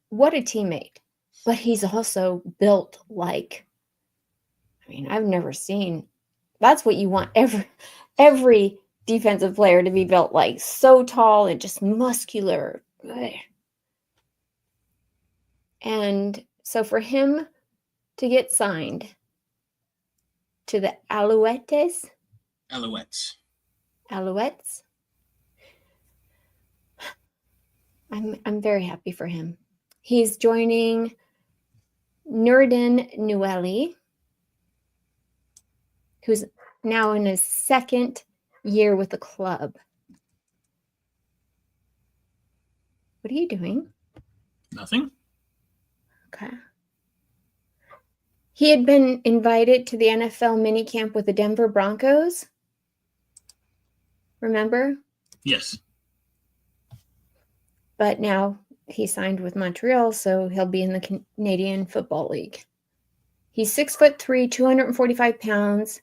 what a teammate. But he's also built I've never seen, that's what you want every defensive player to be built like, so tall and just muscular. And so for him to get signed to the Alouettes, I'm very happy for him. He's joining Nuruddin Nueli, who's now in his 2nd year with the club. What are you doing? Nothing. Okay. He had been invited to the NFL minicamp with the Denver Broncos. Remember? Yes. But now he signed with Montreal, so he'll be in the Canadian Football League. He's 6'3", 245 pounds.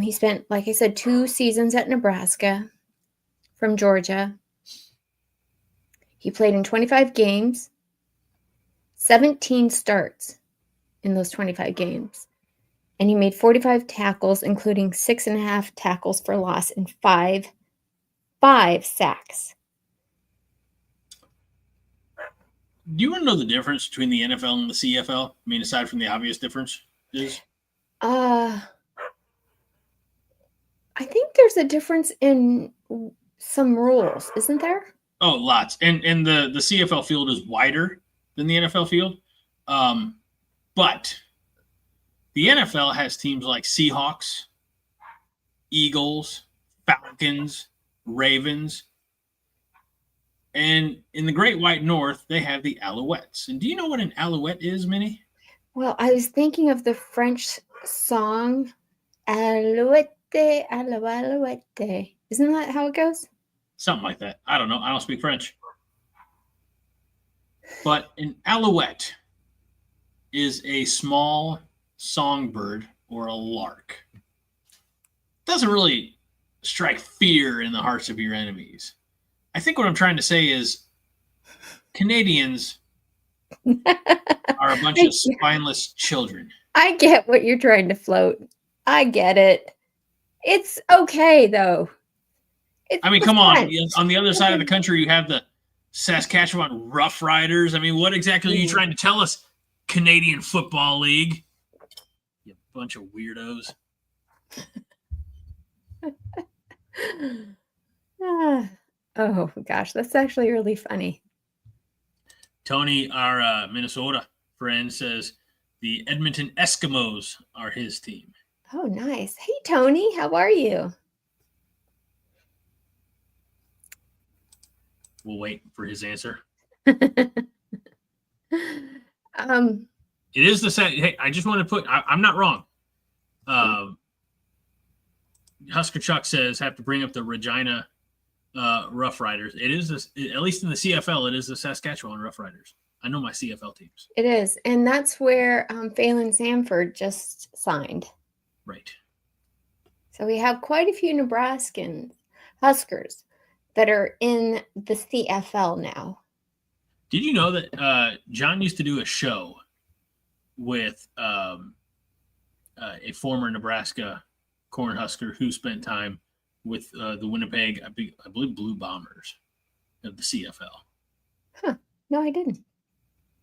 He spent, like I said, 2 seasons at Nebraska from Georgia. He played in 25 games, 17 starts in those 25 games. And he made 45 tackles, including 6.5 tackles for loss and 5 sacks. Do you want to know the difference between the NFL and the CFL? I mean, aside from the obvious difference is? I think there's a difference in some rules, isn't there? Oh, lots. And the CFL field is wider than the NFL field. But the NFL has teams like Seahawks, Eagles, Falcons, Ravens. And in the Great White North, they have the Alouettes. And do you know what an Alouette is, Minnie? Well, I was thinking of the French song, Alouette, Alouette. Isn't that how it goes? Something like that. I don't know. I don't speak French. But an Alouette is a small songbird, or a lark. Doesn't really strike fear in the hearts of your enemies. I think what I'm trying to say is Canadians are a bunch of spineless children. I get what you're trying to float. I get it. It's okay, though. I mean, come on. On the other side of the country, you have the Saskatchewan Roughriders. I mean, what exactly are you trying to tell us, Canadian Football League? You bunch of weirdos. Oh, gosh. That's actually really funny. Tony, our Minnesota friend, says the Edmonton Eskimos are his team. Oh, nice. Hey, Tony. How are you? We'll wait for his answer. It is the same. Hey, I just want to put. I'm not wrong. Husker Chuck says have to bring up the Regina Roughriders. It is this, at least in the CFL. It is the Saskatchewan Roughriders. I know my CFL teams. It is, and that's where Phelan Sanford just signed. Right. So we have quite a few Nebraskan Huskers that are in the CFL now. Did you know that John used to do a show with a former Nebraska Cornhusker who spent time with the Winnipeg, I believe, Blue Bombers of the CFL? Huh. No, I didn't.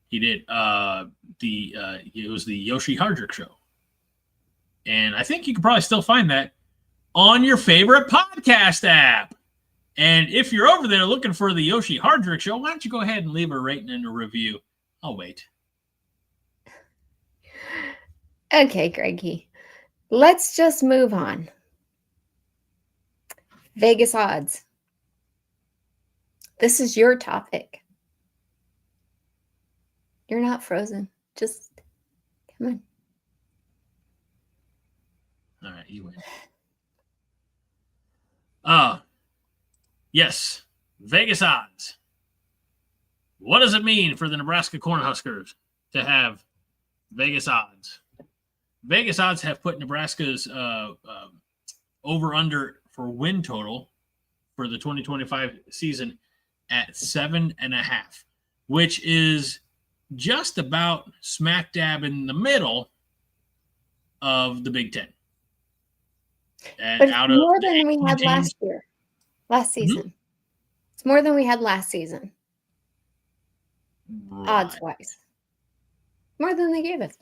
He did. It was the Yoshi Hardrick show. And I think you can probably still find that on your favorite podcast app. And if you're over there looking for the Yoshi Hardrick show, why don't you go ahead and leave a rating and a review? I'll wait. Okay, Greggy. Let's just move on. Vegas odds. This is your topic. You're not frozen. Just come on. All right, you win. Yes, Vegas odds. What does it mean for the Nebraska Cornhuskers to have Vegas odds? Vegas odds have put Nebraska's over-under for win total for the 2025 season at 7.5, which is just about smack dab in the middle of the Big Ten. And but it's more than we had last season. Mm-hmm. It's more than we had last season. Right. Odds-wise. More than they gave us.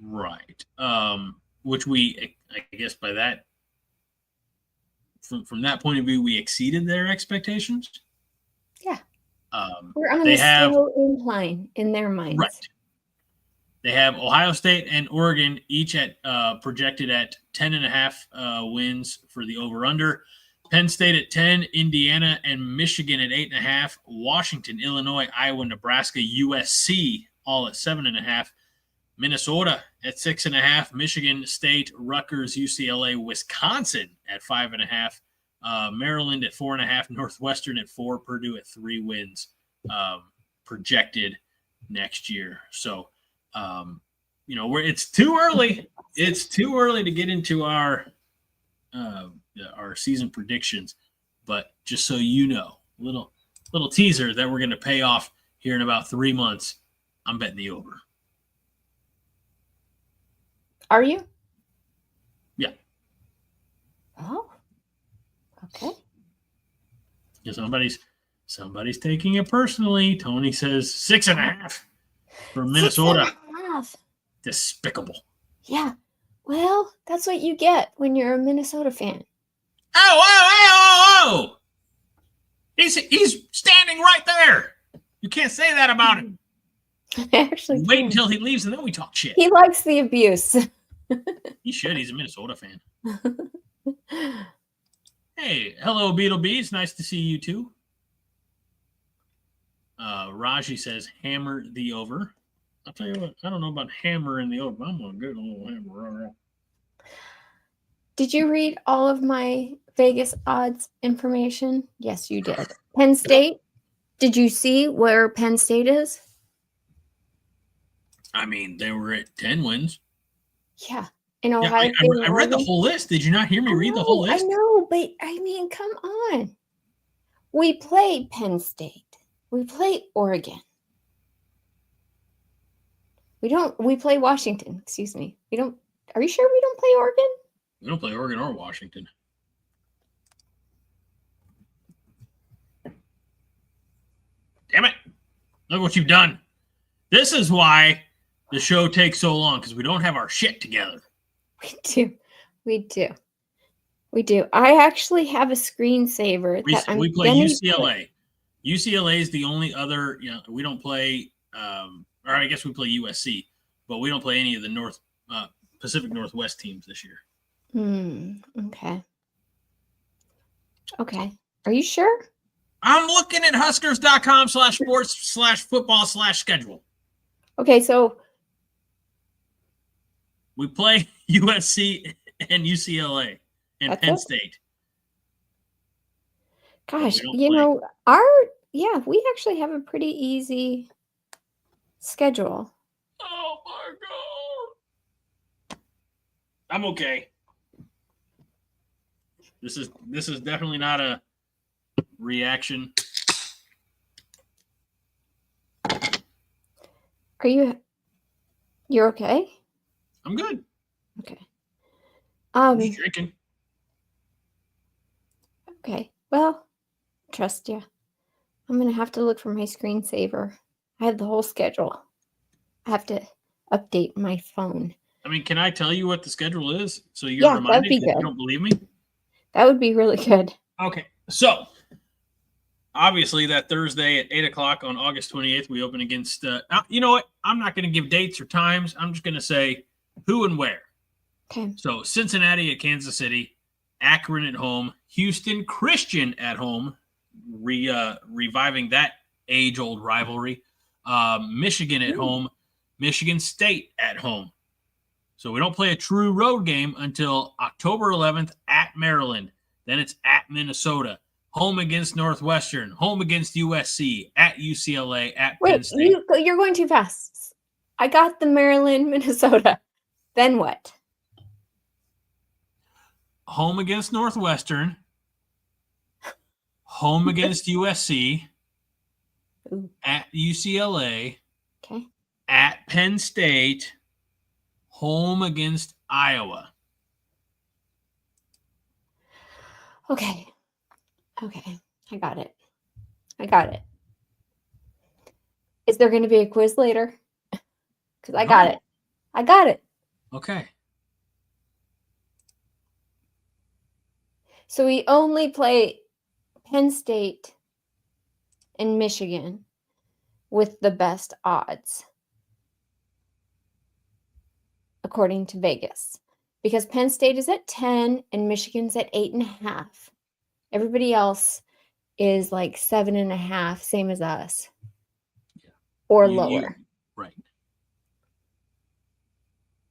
Right. Which I guess by that, from that point of view, we exceeded their expectations. Yeah. We're on a slow incline in their minds. Right. They have Ohio State and Oregon each at projected at 10.5 wins for the over-under. Penn State at 10, Indiana and Michigan at 8.5, Washington, Illinois, Iowa, Nebraska, USC all at 7.5, Minnesota at 6.5, Michigan State, Rutgers, UCLA, Wisconsin at 5.5, Maryland at 4.5, Northwestern at 4, Purdue at 3 wins projected next year. So, it's too early. It's too early to get into our season predictions, but just so you know, little teaser that we're going to pay off here in about 3 months. I'm betting the over. Are you? Yeah. Oh. Okay. Yeah, somebody's taking it personally. Tony says 6.5 for Minnesota. 6.5. Despicable. Yeah. Well, that's what you get when you're a Minnesota fan. Oh! He's standing right there. You can't say that about him. Actually, wait until he leaves and then we talk shit. He likes the abuse. He should. He's a Minnesota fan. Hey, hello, Beetle Bees. Nice to see you too. Raji says, hammer the over. I'll tell you what, I don't know about hammering the over. I'm going to get a little hammer. Did you read all of my Vegas odds information? Yes, you did. Penn State. Did you see where Penn State is? I mean, they were at 10 wins. Yeah. In Yeah, Ohio State and I read the Oregon. whole list. Did you not hear me read the whole I list? know, but I mean, come on. We play Penn State. We play Oregon. We play Washington, excuse me. Are you sure we don't play Oregon? We don't play Oregon or Washington. Damn it. Look what you've done. This is why the show takes so long, because we don't have our shit together. We do. I actually have a screensaver that We play UCLA. UCLA is the only other, we don't play, or I guess we play USC, but we don't play any of the Pacific Northwest teams this year. Okay. Okay. Are you sure? I'm looking at Huskers.com/sports/football/schedule. Okay, so we play USC and UCLA and Penn State. Gosh, we actually have a pretty easy schedule. Oh my God. I'm okay. This is definitely not a reaction. You're okay? I'm good. Okay. Just drinking. Okay. Well, trust you. I'm gonna have to look for my screensaver. I have the whole schedule. I have to update my phone. I mean, can I tell you what the schedule is so you're reminded? That'd be good. You don't believe me? That would be really good. Okay. So, obviously, that Thursday at 8 o'clock on August 28th, we open against, you know what? I'm not going to give dates or times. I'm just going to say who and where. Okay. So, Cincinnati at Kansas City, Akron at home, Houston Christian at home, reviving that age-old rivalry, Michigan at home, Michigan State at home. So we don't play a true road game until October 11th at Maryland. Then it's at Minnesota, home against Northwestern, home against USC, at UCLA, at Penn State. You're going too fast. I got the Maryland, Minnesota. Then what? Home against Northwestern, home against USC, at UCLA, at Penn State, home against Iowa. Okay. I got it. Is there going to be a quiz later? Because I got it. Okay. So we only play Penn State and Michigan with the best odds, according to Vegas, because Penn State is at 10 and Michigan's at 8.5. Everybody else is like 7.5, same as us, or lower. Right.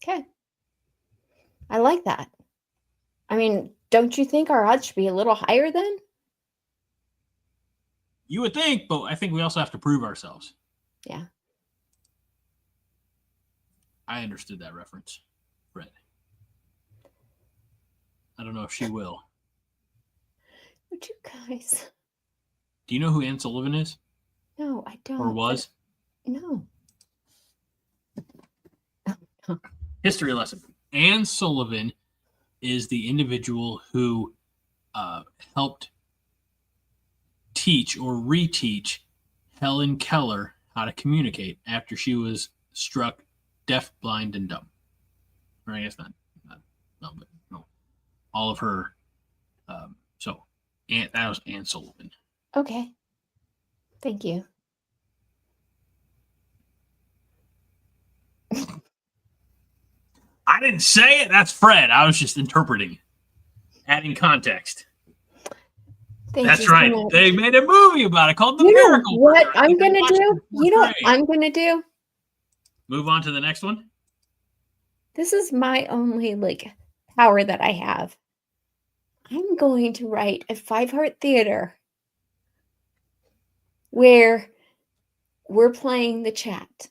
Okay. I like that. I mean, don't you think our odds should be a little higher then? You would think, but I think we also have to prove ourselves. Yeah. I understood that reference, Fred. I don't know if she will. Would you guys? Do you know who Ann Sullivan is? No, I don't. Or was? No. History lesson. Ann Sullivan is the individual who helped teach or reteach Helen Keller how to communicate after she was struck deaf, blind, and dumb. Or I guess not. But no. All of her. That was Ann Sullivan. Okay. Thank you. I didn't say it. That's Fred. I was just interpreting, adding context. That's right. They made a movie about it called The Miracle. What I'm going to do? You know what I'm going to do? Move on to the next one. This is my only power that I have. I'm going to write a 5-heart theater where we're playing the chat.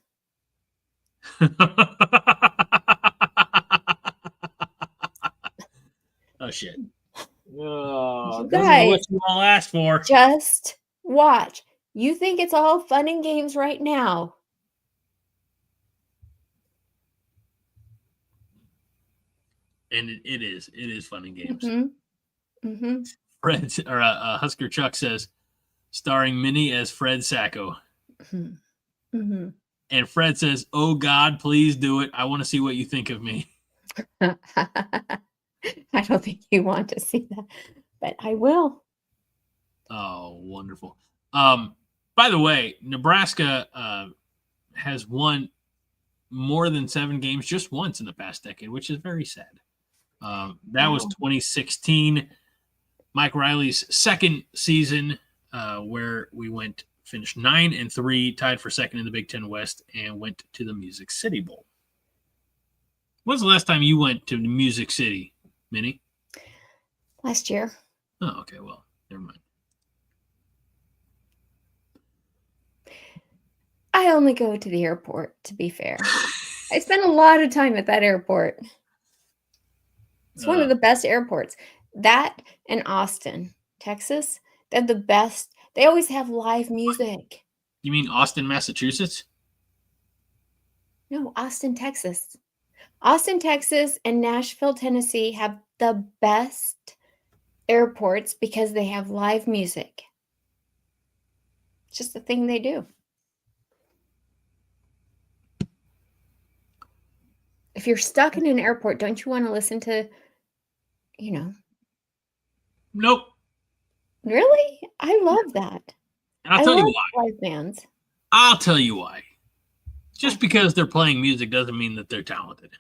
Oh shit! Oh, You this is what guys you all asked for. just watch. You think it's all fun and games right now. And it is. It is fun and games. Mm-hmm. Mm-hmm. Fred or Husker Chuck says, starring Minnie as Fred Sacco. Mm-hmm. Mm-hmm. And Fred says, "Oh God, please do it. I want to see what you think of me." I don't think you want to see that, but I will. Oh, wonderful. By the way, Nebraska has won more than 7 games just once in the past decade, which is very sad. That was 2016, Mike Riley's second season, where we finished 9-3, tied for second in the Big Ten West, and went to the Music City Bowl. When's the last time you went to Music City, Minnie? Last year. Oh, okay. Well, never mind. I only go to the airport, to be fair. I spend a lot of time at that airport. It's one of the best airports. That and Austin, Texas, they're the best. They always have live music. You mean Austin, Massachusetts? No, Austin, Texas. Austin, Texas, and Nashville, Tennessee have the best airports because they have live music. It's just the thing they do. If you're stuck in an airport, don't you want to listen to, Nope. Really? I love that. I'll tell you love why. live bands. I'll tell you why. Just because they're playing music doesn't mean that they're talented.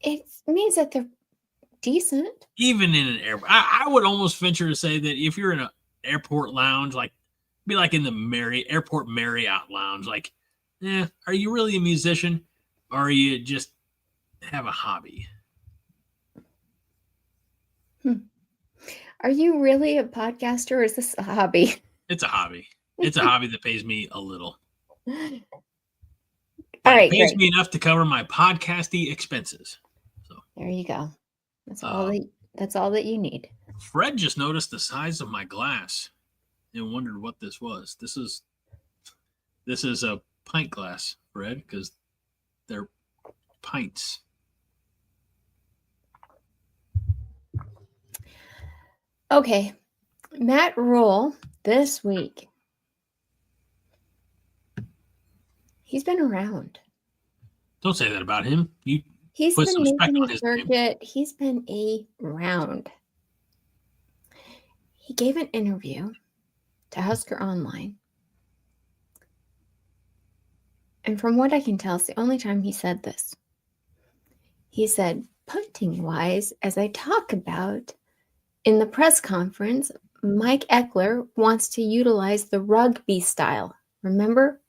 It means that they're decent. Even in an airport, I would almost venture to say that if you're in an airport lounge, be like in the airport Marriott lounge, are you really a musician, or are you just have a hobby? Are you really a podcaster, or is this a hobby? It's a hobby. It's a hobby that pays me a little. All right, it pays great. me enough to cover my podcasty expenses. So there you go. That's all that you need. Fred just noticed the size of my glass and wondered what this was. This is a pint glass, Fred, because they're pints. Okay, Matt Rule this week. He's been around. Don't say that about him. He's put been some respect making on a his name. circuit. He's been around. He gave an interview to Husker Online. And from what I can tell, it's the only time he said this. He said, punting-wise, as I talk about in the press conference, Mike Eckler wants to utilize the rugby style. Remember?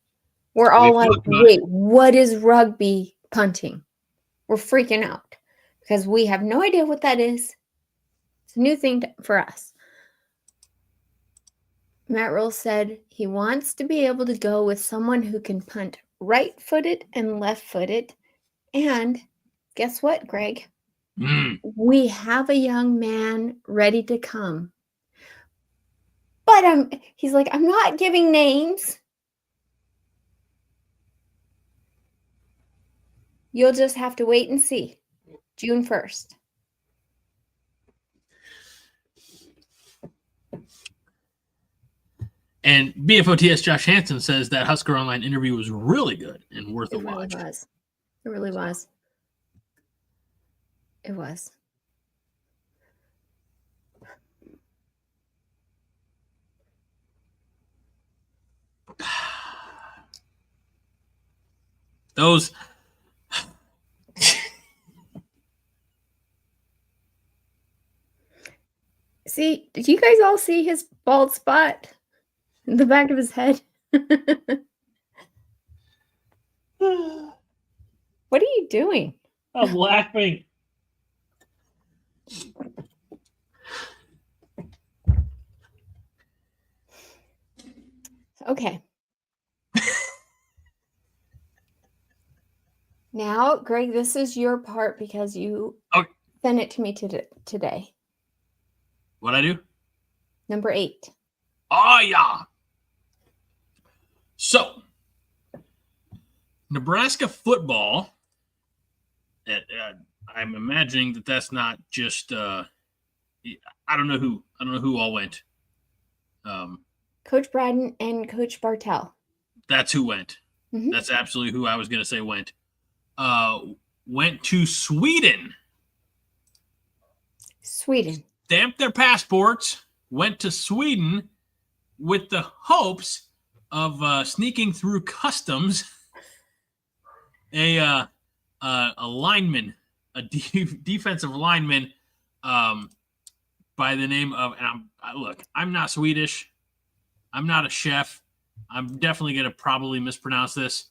We're all like, wait, what is rugby punting? We're freaking out because we have no idea what that is. It's a new thing for us. Matt Rule said he wants to be able to go with someone who can punt right-footed and left-footed. And guess what, Greg? We have a young man ready to come. But he's like, I'm not giving names. You'll just have to wait and see. June 1st. And BFOTS Josh Hansen says that Husker Online interview was really good and worth a watch. It really was. It was. Those. See, did you guys all see his bald spot in the back of his head? What are you doing? I'm laughing. Okay. Now, Greg, this is your part because you sent it to me today. What'd I do? Number 8. Oh, yeah. So, Nebraska football, I'm imagining that that's not just, I don't know who all went. Coach Braden and Coach Bartel. That's who went. Mm-hmm. That's absolutely who I was going to say went. Went to Sweden. Stamped their passports, went to Sweden with the hopes of sneaking through customs a lineman, a defensive lineman by the name of, and I'm not Swedish. I'm not a chef. I'm definitely going to probably mispronounce this.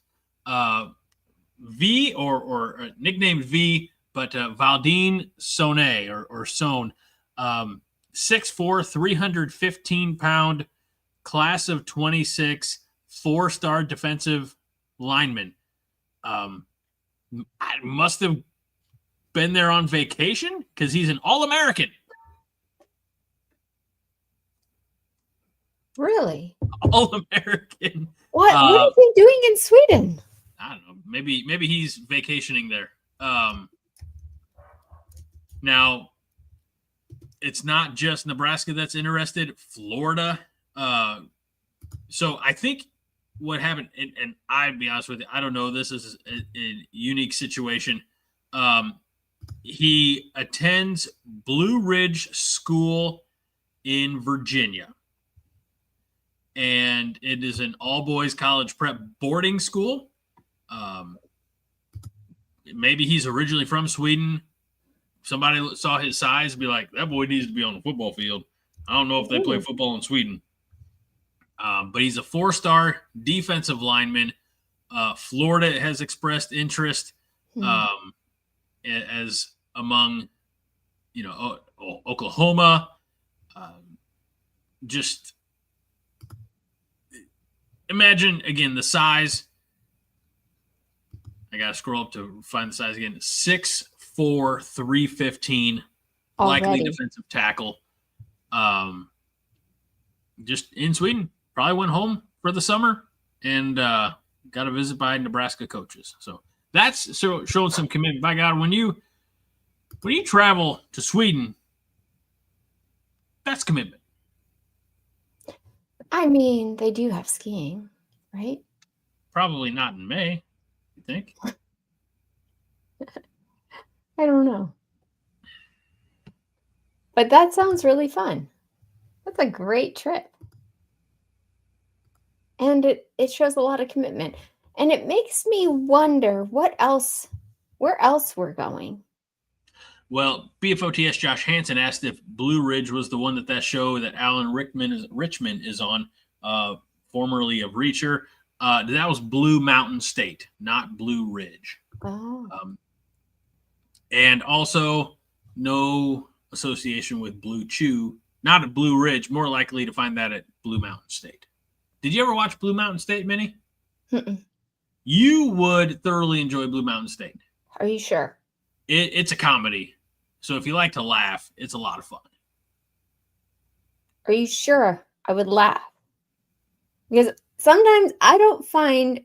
V or nicknamed V, but Valdine Sone or Sone, 6'4", 315-pound, class of 26, 4-star defensive lineman. I must have been there on vacation because he's an All-American. Really? All-American. What is he doing in Sweden? I don't know. Maybe he's vacationing there. Now, it's not just Nebraska that's interested. Florida. So I think what happened, and I'd be honest with you, I don't know. This is a unique situation. He attends Blue Ridge School in Virginia. And it is an all-boys college prep boarding school. Maybe he's originally from Sweden. Somebody saw his size and be like, that boy needs to be on the football field. I don't know if they play football in Sweden. But he's a 4-star defensive lineman. Florida has expressed interest as among, Oklahoma. Just imagine, again, the size. I got to scroll up to find the size again. 6'4", 315, likely defensive tackle. Just in Sweden. Probably went home for the summer and got a visit by Nebraska coaches. So that's showing some commitment. By God, when you travel to Sweden, that's commitment. I mean, they do have skiing, right? Probably not in May, you think? I don't know. But that sounds really fun. That's a great trip. And it shows a lot of commitment. And it makes me wonder where else we're going. Well, BFOTS Josh Hansen asked if Blue Ridge was the one that show that Alan Richmond is on, formerly of Reacher. That was Blue Mountain State, not Blue Ridge. Oh. And also no association with Blue Chew, not at Blue Ridge, more likely to find that at Blue Mountain State. Did you ever watch Blue Mountain State, Minnie? Mm-mm. You would thoroughly enjoy Blue Mountain State. Are you sure? It's a comedy. So if you like to laugh, it's a lot of fun. Are you sure I would laugh? Because sometimes I don't find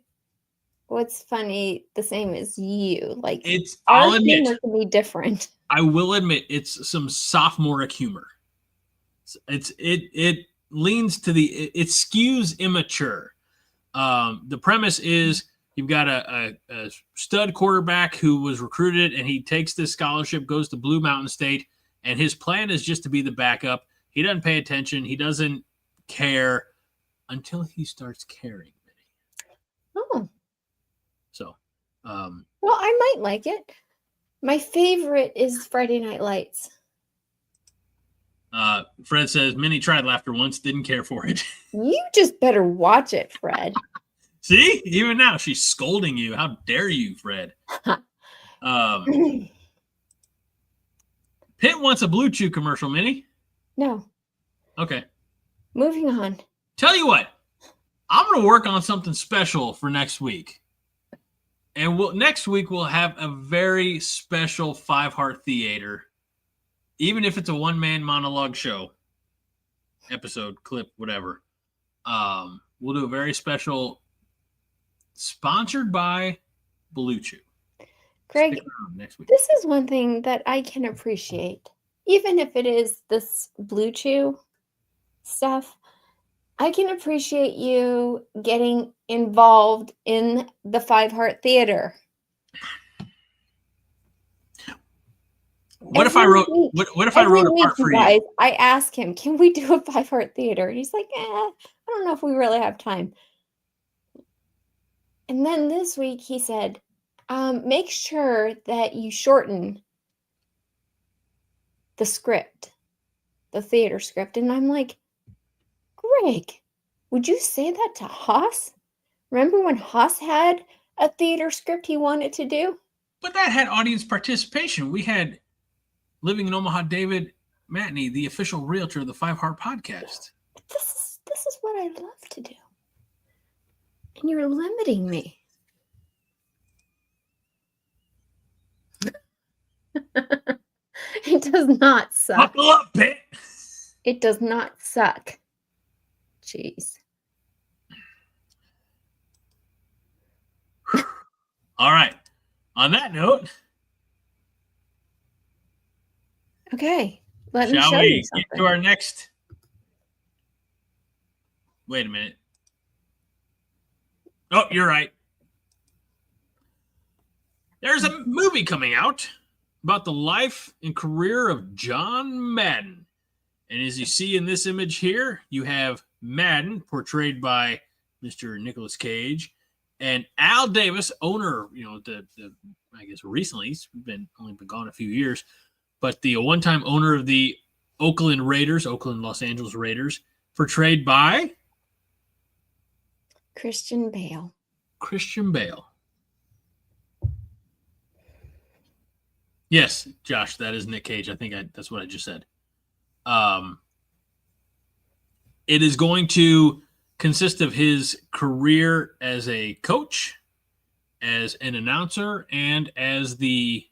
what's funny the same as you. Like, I'll admit, humor can be different. I will admit it's some sophomoric humor. It leans to it skews immature. The premise is you've got a stud quarterback who was recruited and he takes this scholarship, goes to Blue Mountain State, and his plan is just to be the backup. He doesn't pay attention. He doesn't care until he starts caring. Oh. So, well, I might like it. My favorite is Friday Night Lights. Fred says, Minnie tried laughter once, didn't care for it. You just better watch it, Fred. See? Even now, she's scolding you. How dare you, Fred? Pitt wants a Blue Chew commercial, Minnie. No. Okay. Moving on. Tell you what. I'm going to work on something special for next week. And next week we'll have a very special Five Heart Theater, even if it's a one-man monologue show, episode, clip, whatever. We'll do a very special, sponsored by Blue Chew. Greg, next week. This is one thing that I can appreciate. Even if it is this Blue Chew stuff, I can appreciate you getting involved in the Five Heart Theater. What if I wrote a part for you? I ask him, can we do a Five Heart Theater? He's like, I don't know if we really have time. And then this week he said, make sure that you shorten the script, the theater script. And I'm like, Greg, would you say that to Haas? Remember when Haas had a theater script he wanted to do? But that had audience participation. We had Living in Omaha, David Matney, the official realtor of the Five Heart Podcast. This is what I love to do. And you're limiting me. It does not suck. Buckle up, Pitt. It does not suck. Jeez. All right. On that note. Okay. Let me shall show we you something. get to our next? Wait a minute. Oh, you're right. There's a movie coming out about the life and career of John Madden. And as you see in this image here, you have Madden, portrayed by Mr. Nicolas Cage, and Al Davis, owner, I guess recently, he's only been gone a few years, but the one-time owner of the Oakland Los Angeles Raiders, portrayed by Christian Bale. Yes, Josh, that is Nick Cage. I think that's what I just said. It is going to consist of his career as a coach, as an announcer, and as the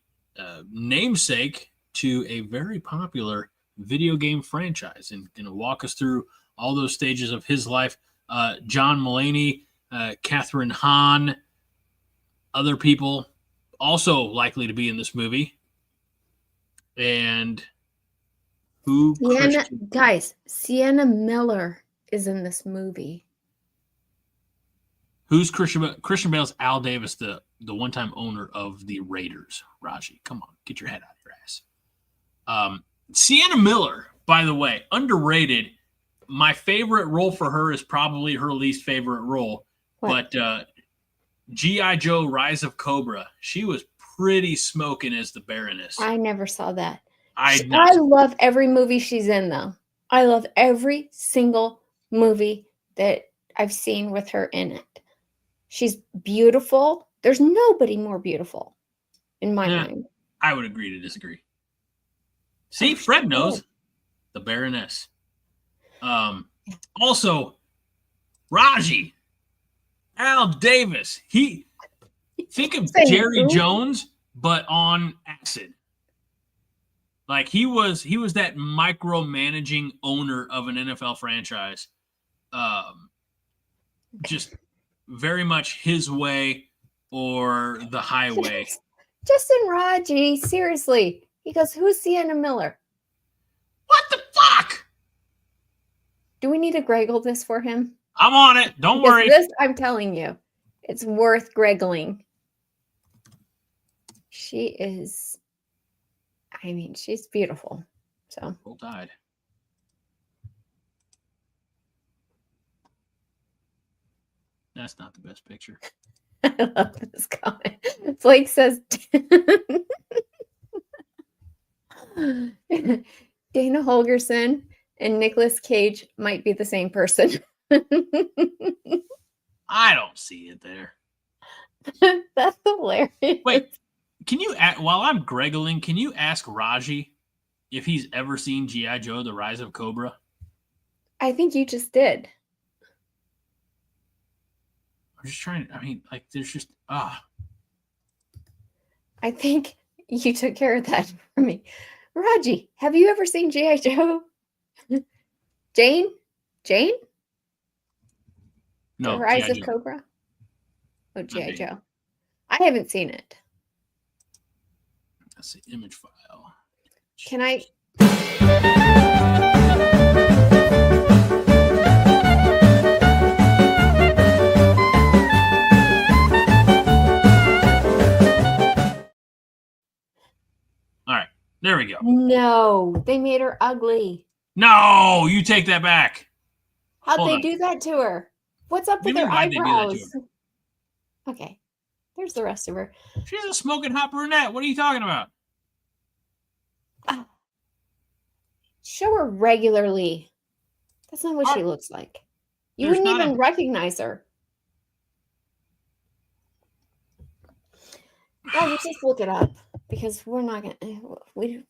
namesake to a very popular video game franchise, and going to walk us through all those stages of his life. John Mulaney, Catherine Hahn, other people also likely to be in this movie. And Sienna Miller is in this movie. Who's Christian Bale's Al Davis, the one-time owner of the Raiders? Raji, come on, get your head out of your ass. Sienna Miller, by the way, underrated. My favorite role for her is probably her least favorite role. What? But G.I. Joe Rise of Cobra, she was pretty smoking as the Baroness. I never saw that. I love every movie she's in, though. I love every single movie that I've seen with her in it. She's beautiful. There's nobody more beautiful in my mind. I would agree to disagree. See, Fred knows. The Baroness. Also, Raji, Al Davis. Think of Jerry Jones, but on acid. Like he was that micromanaging owner of an NFL franchise. Just very much his way or the highway. Justin Raji, seriously. He goes, who's Sienna Miller? What the fuck? Do we need to Greggle this for him? I'm on it. Don't worry. This, I'm telling you, it's worth Greggling. She is, she's beautiful. So. Roll Tide. That's not the best picture. I love this comment. Blake says, Dana Holgerson and Nicolas Cage might be the same person. I don't see it there. That's hilarious. Wait, can you, while I'm Greggling, can you ask Raji if he's ever seen G.I. Joe, The Rise of Cobra? I think you just did. I'm just trying, there's just, I think you took care of that for me. Raji, have you ever seen G.I. Joe? Jane? No, The Rise G.I. of Joe. Cobra? Oh, Not G.I. Jane. Joe. I haven't seen it. That's the image file. Can I? All right, there we go. No, they made her ugly. No, you take that back. How'd Hold they on. do that to her? What's up What do with you her mean, why'd they do that to eyebrows? her? Okay, there's the rest of her. She's a smoking hot brunette. What are you talking about? Show her regularly. That's not what she looks like. You There's wouldn't not even recognize her. Well, we just look it up because we're not gonna. We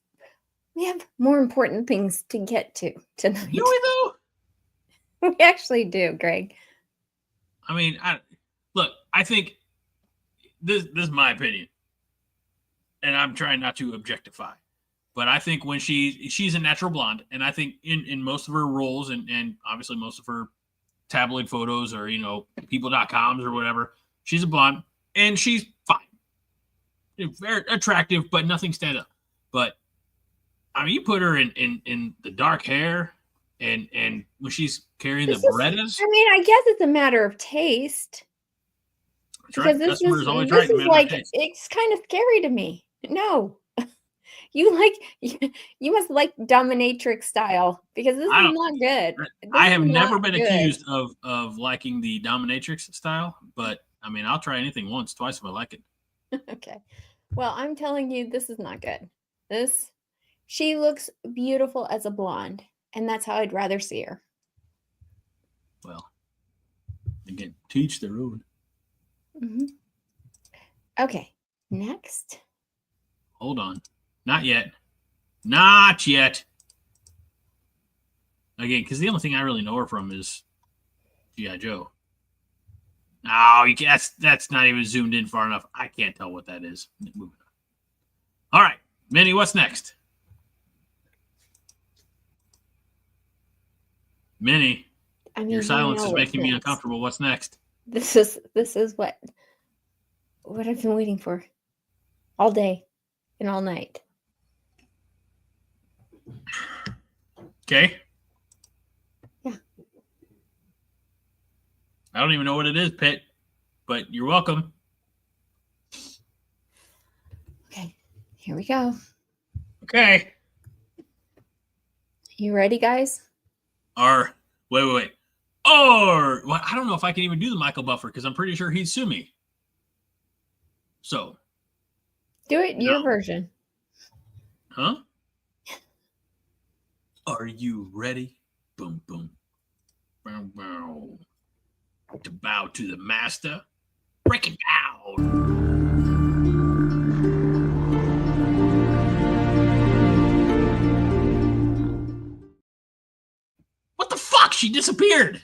have more important things to get to tonight. Do we though? We actually do, Greg. I mean, I think this is my opinion, and I'm trying not to objectify, but I think when she's a natural blonde, and I think in most of her roles and obviously most of her tabloid photos or people.coms or whatever, she's a blonde and she's fine, very attractive, but nothing stand up. But I mean, you put her in the dark hair and when she's carrying the Berettas. I mean, I guess it's a matter of taste. That's right. Because Customer's always right. this is like, it's kind of scary to me. No. You must like dominatrix style because this is not good. I have never been accused of liking the dominatrix style, but I mean, I'll try anything once, twice if I like it. Okay. Well, I'm telling you, this is not good. She looks beautiful as a blonde, and that's how I'd rather see her. Well, again, teach their own. Mm-hmm. Okay, next. Hold on. Not yet. Not yet. Again, because the only thing I really know her from is G.I. Joe. Oh, that's not even zoomed in far enough. I can't tell what that is. Moving on. All right, Minnie, what's next? Minnie, your silence is making me uncomfortable. What's next? This is what I've been waiting for all day and all night. Okay. Yeah. I don't even know what it is, Pitt, but you're welcome. Okay, here we go. Okay. You ready, guys? Wait. Or well, I don't know if I can even do the Michael Buffer because I'm pretty sure he'd sue me. So. Do it your version. Huh? Are you ready? Boom, boom. Bow, bow. To bow to the master. Break it down. What the fuck? She disappeared.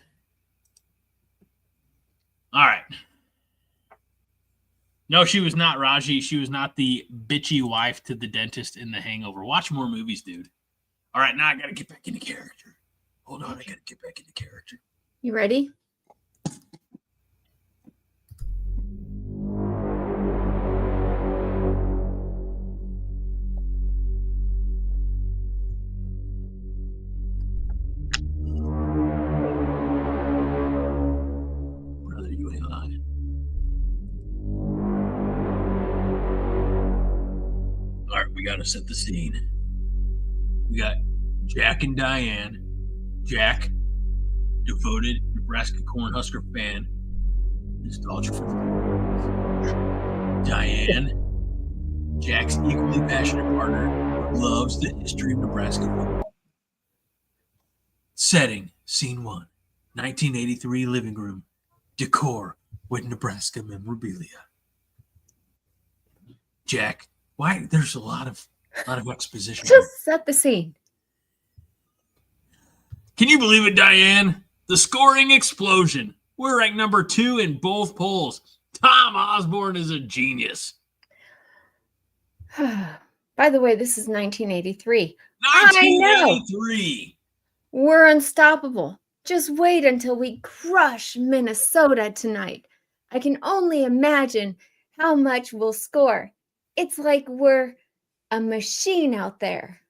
All right. No, she was not Raji. She was not the bitchy wife to the dentist in The Hangover. Watch more movies, dude. All right, now I got to get back into character. Hold on, I got to get back into character. You ready? Brother, you ain't lying. All right, we got to set the scene. We got Jack and Diane. Jack, devoted Nebraska Cornhusker fan, nostalgia for Diane, Jack's equally passionate partner, who loves the history of Nebraska football. Setting, scene 1, 1983 living room, decor with Nebraska memorabilia. Jack, why? There's a lot of exposition. Just set the scene. Can you believe it, Diane? The scoring explosion. We're ranked number 2 in both polls. Tom Osborne is a genius. By the way, this is 1983. I know. 1983. We're unstoppable. Just wait until we crush Minnesota tonight. I can only imagine how much we'll score. It's like we're a machine out there.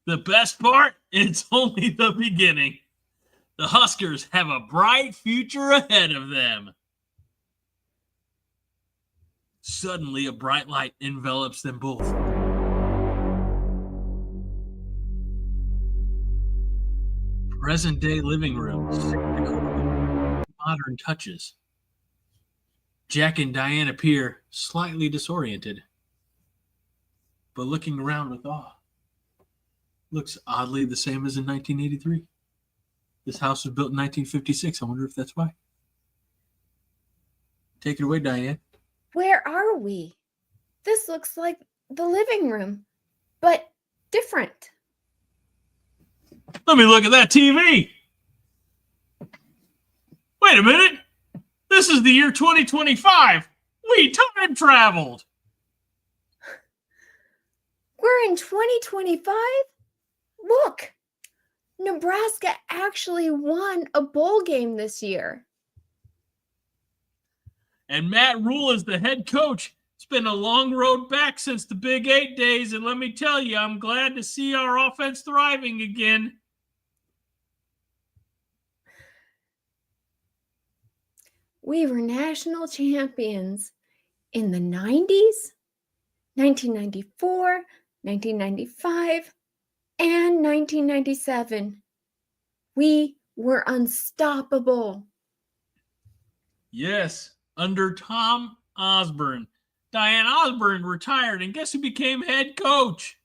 The best part, it's only the beginning. The Huskers have a bright future ahead of them. Suddenly, a bright light envelops them both. Present-day living rooms, modern touches. Jack and Diane appear slightly disoriented, but looking around with awe. Looks oddly the same as in 1983. This house was built in 1956. I wonder if that's why. Take it away, Diane. Where are we? This looks like the living room, but different. Let me look at that TV. Wait a minute. This is the year 2025. We time traveled. We're in 2025? Look, Nebraska actually won a bowl game this year. And Matt Rule is the head coach. It's been a long road back since the Big 8 days, and let me tell you, I'm glad to see our offense thriving again. We were national champions in the 90s, 1994, 1995, and 1997. We were unstoppable. Yes, under Tom Osborne. Diane Osborne retired, and guess who became head coach?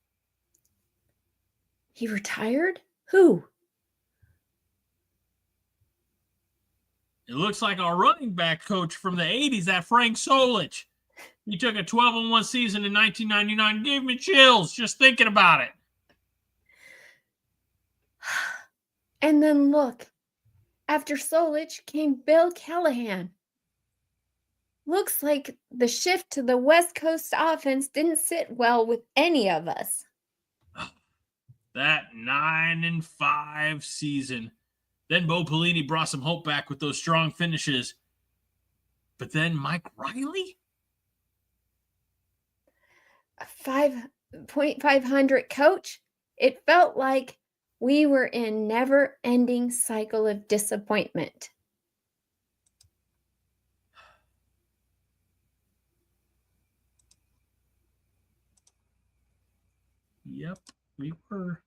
He retired? Who? It looks like our running back coach from the 80s, that Frank Solich. He took a 12-1 season in 1999. Gave me chills just thinking about it. And then look, after Solich came Bill Callahan. Looks like the shift to the West Coast offense didn't sit well with any of us. That 9-5 season. Then Bo Pelini brought some hope back with those strong finishes. But then Mike Riley? A 5.500 coach? It felt like we were in never-ending cycle of disappointment. Yep, we were.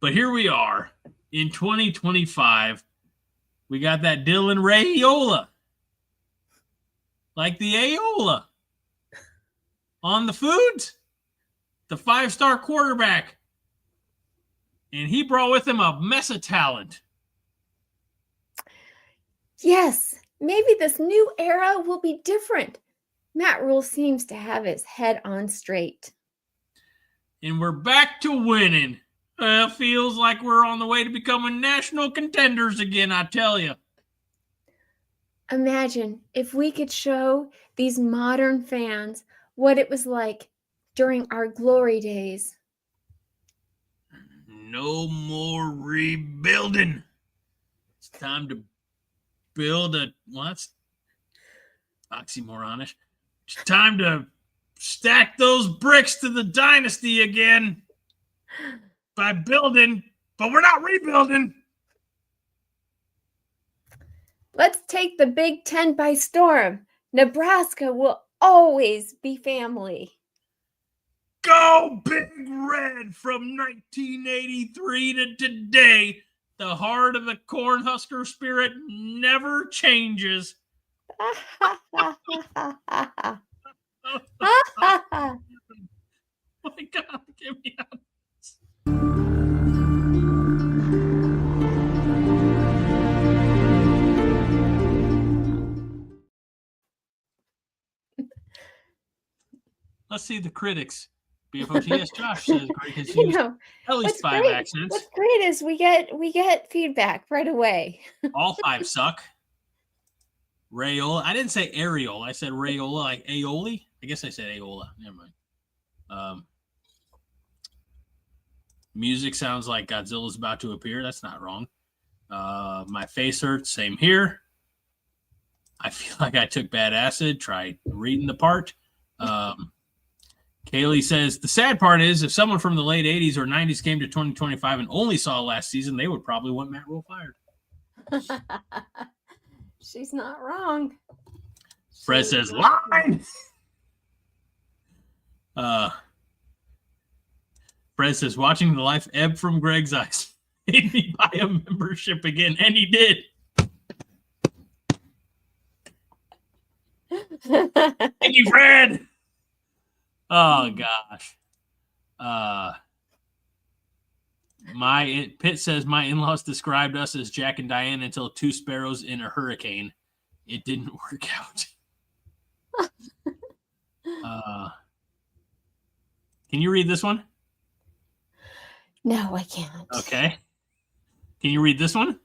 But here we are in 2025. We got that Dylan Raiola. Like the Aola. On the foods. The 5-star quarterback. And he brought with him a mess of talent. Yes, maybe this new era will be different. Matt Rule seems to have his head on straight. And we're back to winning. Feels like we're on the way to becoming national contenders again, I tell you. Imagine if we could show these modern fans what it was like during our glory days. No more rebuilding. It's time to build a, well, that's oxymoronish. It's time to stack those bricks to the dynasty again by building, but we're not rebuilding. Let's take the Big Ten by storm. Nebraska will always be family. Go Big Red from 1983 to today. The heart of the Cornhusker spirit never changes. Oh my God, get me out of this. Let's see the critics. BFOTS Josh says Greg has You used know, at least what's 5 great? accents. What's great is we get feedback right away. All 5 suck. Rayola. I didn't say areola. I said rayola, like aioli. I guess I said aola. Never mind. Music sounds like Godzilla's about to appear. That's not wrong. My face hurts. Same here. I feel like I took bad acid. Try reading the part. Kaylee says, the sad part is if someone from the late 80s or 90s came to 2025 and only saw last season, they would probably want Matt Rule fired. She's not wrong. Fred says, line! Fred says, watching the life ebb from Greg's eyes made me buy a membership again, and he did. Thank you, Fred. Oh gosh. Pitt says my in-laws described us as Jack and Diane until 2 sparrows in a hurricane. It didn't work out. Can you read this one? No, I can't. Okay. Can you read this one?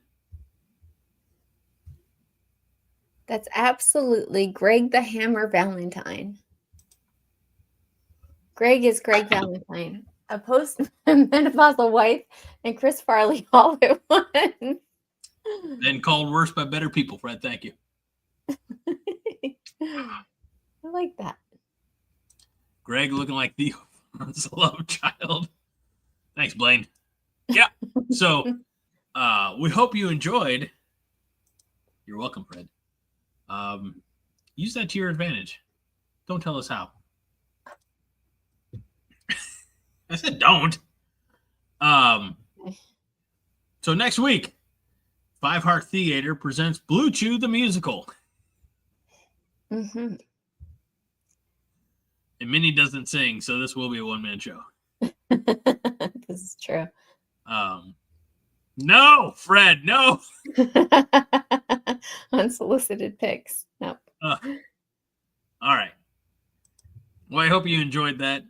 That's absolutely Greg the Hammer Valentine. Greg is Greg Valentine, a post-menopausal wife, and Chris Farley all at once. Then called worse by better people, Fred. Thank you. I like that. Greg looking like the love child. Thanks, Blaine. Yeah. So we hope you enjoyed. You're welcome, Fred. Use that to your advantage. Don't tell us how. I said don't. So next week, Five Heart Theater presents Blue Chew the musical. Mm-hmm. And Minnie doesn't sing, so this will be a one-man show. This is true. No, Fred, no. Unsolicited pics. Nope. All right. Well, I hope you enjoyed that.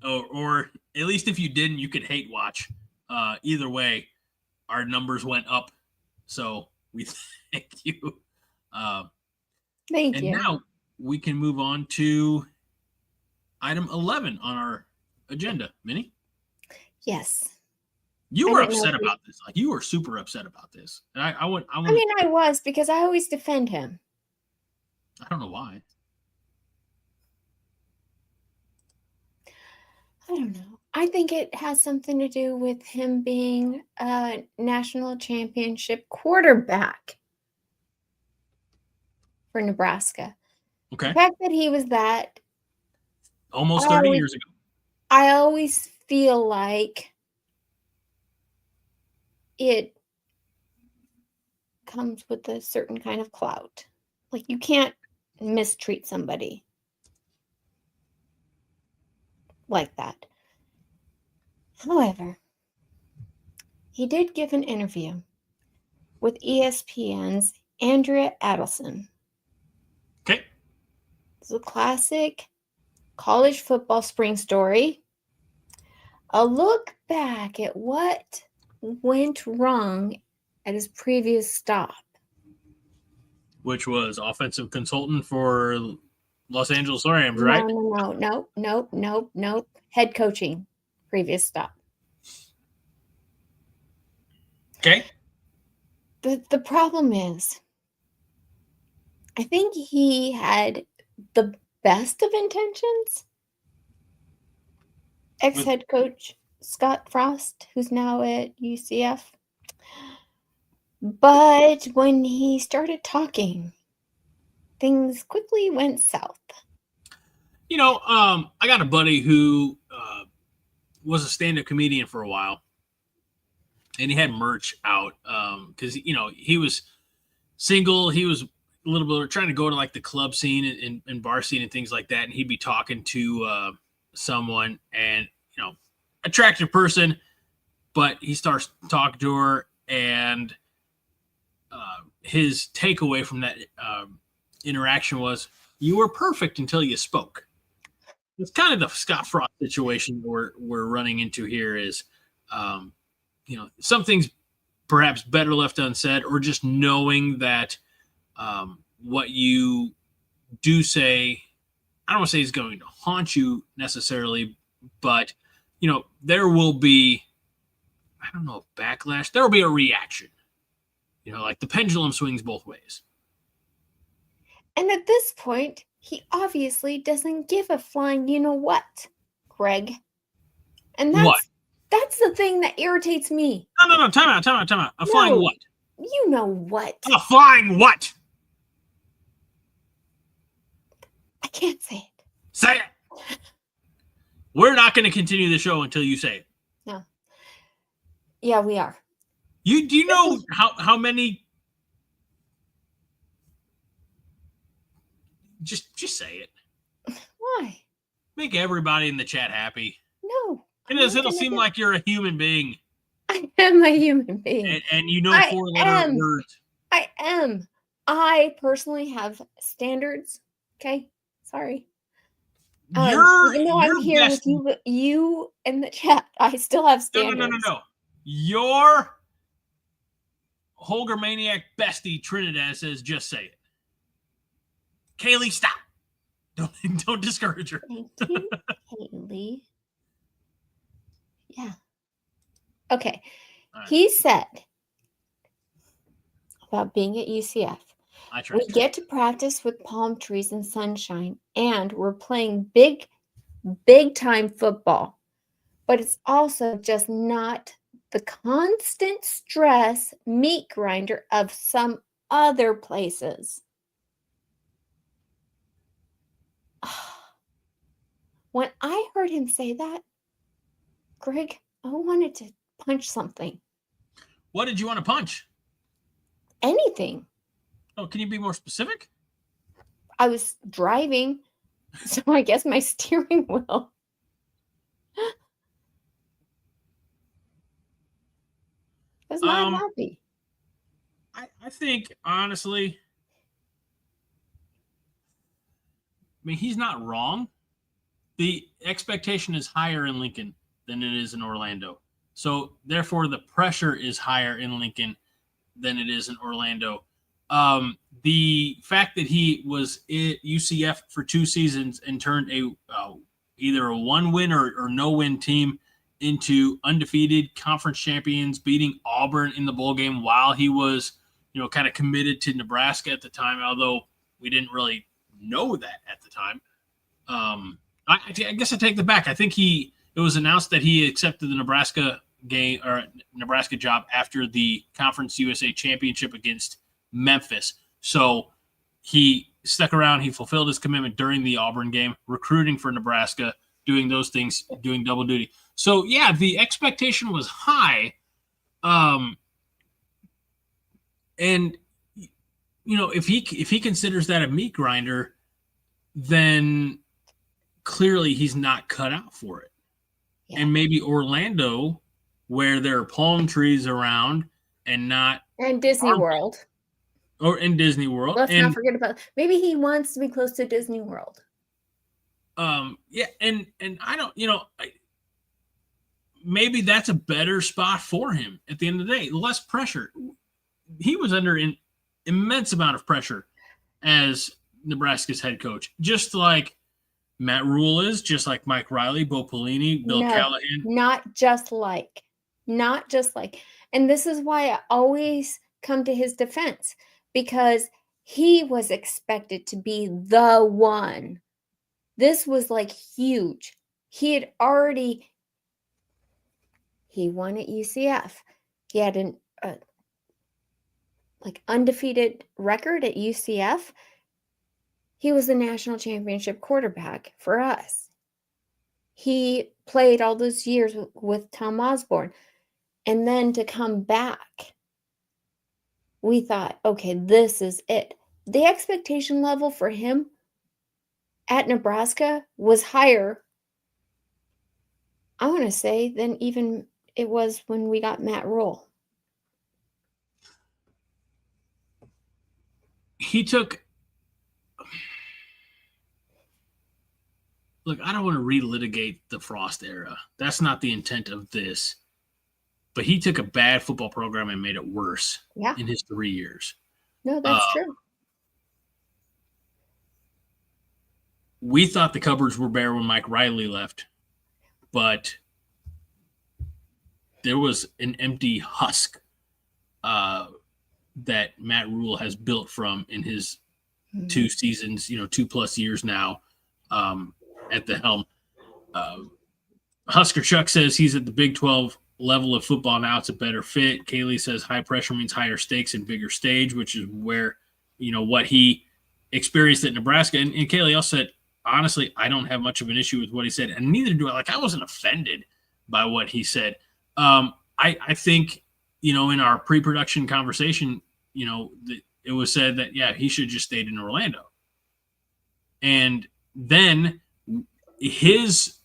Or at least if you didn't, you could hate watch. Either way, our numbers went up. So we thank you. Thank you. And now we can move on to item 11 on our agenda. Minnie? Yes. You were upset about this. Like, you were super upset about this. And I was, because I always defend him. I don't know why. I don't know. I think it has something to do with him being a national championship quarterback for Nebraska. Okay. The fact that he was that almost 30 years ago. I always feel like it comes with a certain kind of clout. Like, you can't mistreat somebody like that. However, he did give an interview with ESPN's Andrea Adelson. Okay. It's a classic college football spring story. A look back at what went wrong at his previous stop. Which was offensive consultant for Los Angeles Rams, right? Nope. Head coaching, previous stop. Okay. The problem is, I think he had the best of intentions. Ex-head coach Scott Frost, who's now at UCF. But when he started talking, things quickly went south. You know, I got a buddy who was a stand-up comedian for a while, and he had merch out because, you know, he was single. He was a little bit trying to go to like the club scene and bar scene and things like that, and he'd be talking to someone, and, you know, attractive person, but he starts talking to her, and his takeaway from that interaction was, you were perfect until you spoke. it's kind of the Scott Frost situation we're running into here is, some things perhaps better left unsaid, or just knowing that what you do say, I don't want to say is going to haunt you necessarily, but there will be, I don't know, backlash. There will be a reaction. Like the pendulum swings both ways. And at this point, he obviously doesn't give a flying you know what, Greg. And that's the thing that irritates me. No, time out. A flying what? You know what? A flying what? I can't say it. Say it. We're not going to continue the show until you say it. No. Yeah, we are. Do you know how many? Just say it. Why? Make everybody in the chat happy. No. It'll seem like you're a human being. I am a human being. And you know 4-letter words. I am. I personally have standards. Okay? Sorry. Even though I'm here with you in the chat, I still have standards. No. Your Holger Maniac bestie Trinidad says, just say it. Kaylee, stop. Don't discourage her. Thank you, Kaylee. Yeah. Okay. Right. He said about being at UCF. We get to practice with palm trees and sunshine, and we're playing big time football. But it's also just not the constant stress meat grinder of some other places. When I heard him say that, Greg, I wanted to punch something. What did you want to punch? Anything. Oh, can you be more specific? I was driving, so I guess my steering wheel. I was not happy. I think, honestly, he's not wrong. The expectation is higher in Lincoln than it is in Orlando. So, therefore, the pressure is higher in Lincoln than it is in Orlando. The fact that he was at UCF for 2 seasons and turned either a 1-win or no-win team into undefeated conference champions, beating Auburn in the bowl game while he was, kind of committed to Nebraska at the time, although we didn't really know that at the time. I guess I take that back. I think it was announced that he accepted the Nebraska game or Nebraska job after the Conference USA Championship against Memphis. So he stuck around. He fulfilled his commitment during the Auburn game, recruiting for Nebraska, doing those things, doing double duty. So, yeah, the expectation was high. And, if he considers that a meat grinder, then clearly he's not cut out for it. Yeah. And maybe Orlando, where there are palm trees around and Disney World. Or in Disney World. Let's not forget about maybe he wants to be close to Disney World. Yeah, and I don't, maybe that's a better spot for him at the end of the day. Less pressure. He was under an immense amount of pressure as Nebraska's head coach, just like Matt Rule is, just like Mike Riley, Bo Pelini, Bill Callahan. Not just like. And this is why I always come to his defense, because he was expected to be the one. This was like huge. He won at UCF. He had an undefeated record at UCF. He was the national championship quarterback for us. He played all those years with Tom Osborne. And then to come back, we thought, okay, this is it. The expectation level for him at Nebraska was higher, I want to say, than even it was when we got Matt Rule. He took look, I don't want to relitigate the Frost era. That's not the intent of this. But he took a bad football program and made it worse in his 3 years. No, that's true. We thought the cupboards were bare when Mike Riley left, but there was an empty husk that Matt Rule has built from in his 2 seasons, 2+ years now at the helm. Husker Chuck says he's at the Big 12 level of football now. It's a better fit. Kaylee says high pressure means higher stakes and bigger stage, which is where, what he experienced at Nebraska. And Kaylee also said, honestly, I don't have much of an issue with what he said, and neither do I. Like, I wasn't offended by what he said. I think, in our pre-production conversation, it was said that, he should just stayed in Orlando. And then his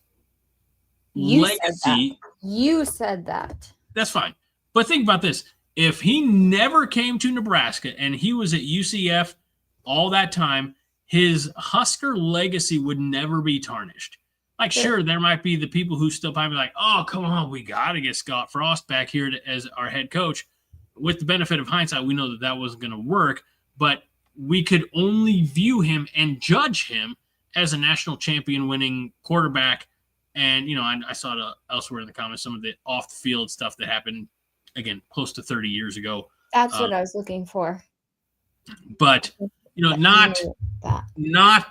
legacy. You said that. That's fine. But think about this. If he never came to Nebraska and he was at UCF all that time, his Husker legacy would never be tarnished. Like, sure, there might be the people who still probably be like, oh, come on, we got to get Scott Frost back here as our head coach. With the benefit of hindsight, we know that wasn't going to work, but we could only view him and judge him as a national champion winning quarterback. And, I saw it elsewhere in the comments, some of the off-the-field stuff that happened, again, close to 30 years ago. That's what I was looking for. But, not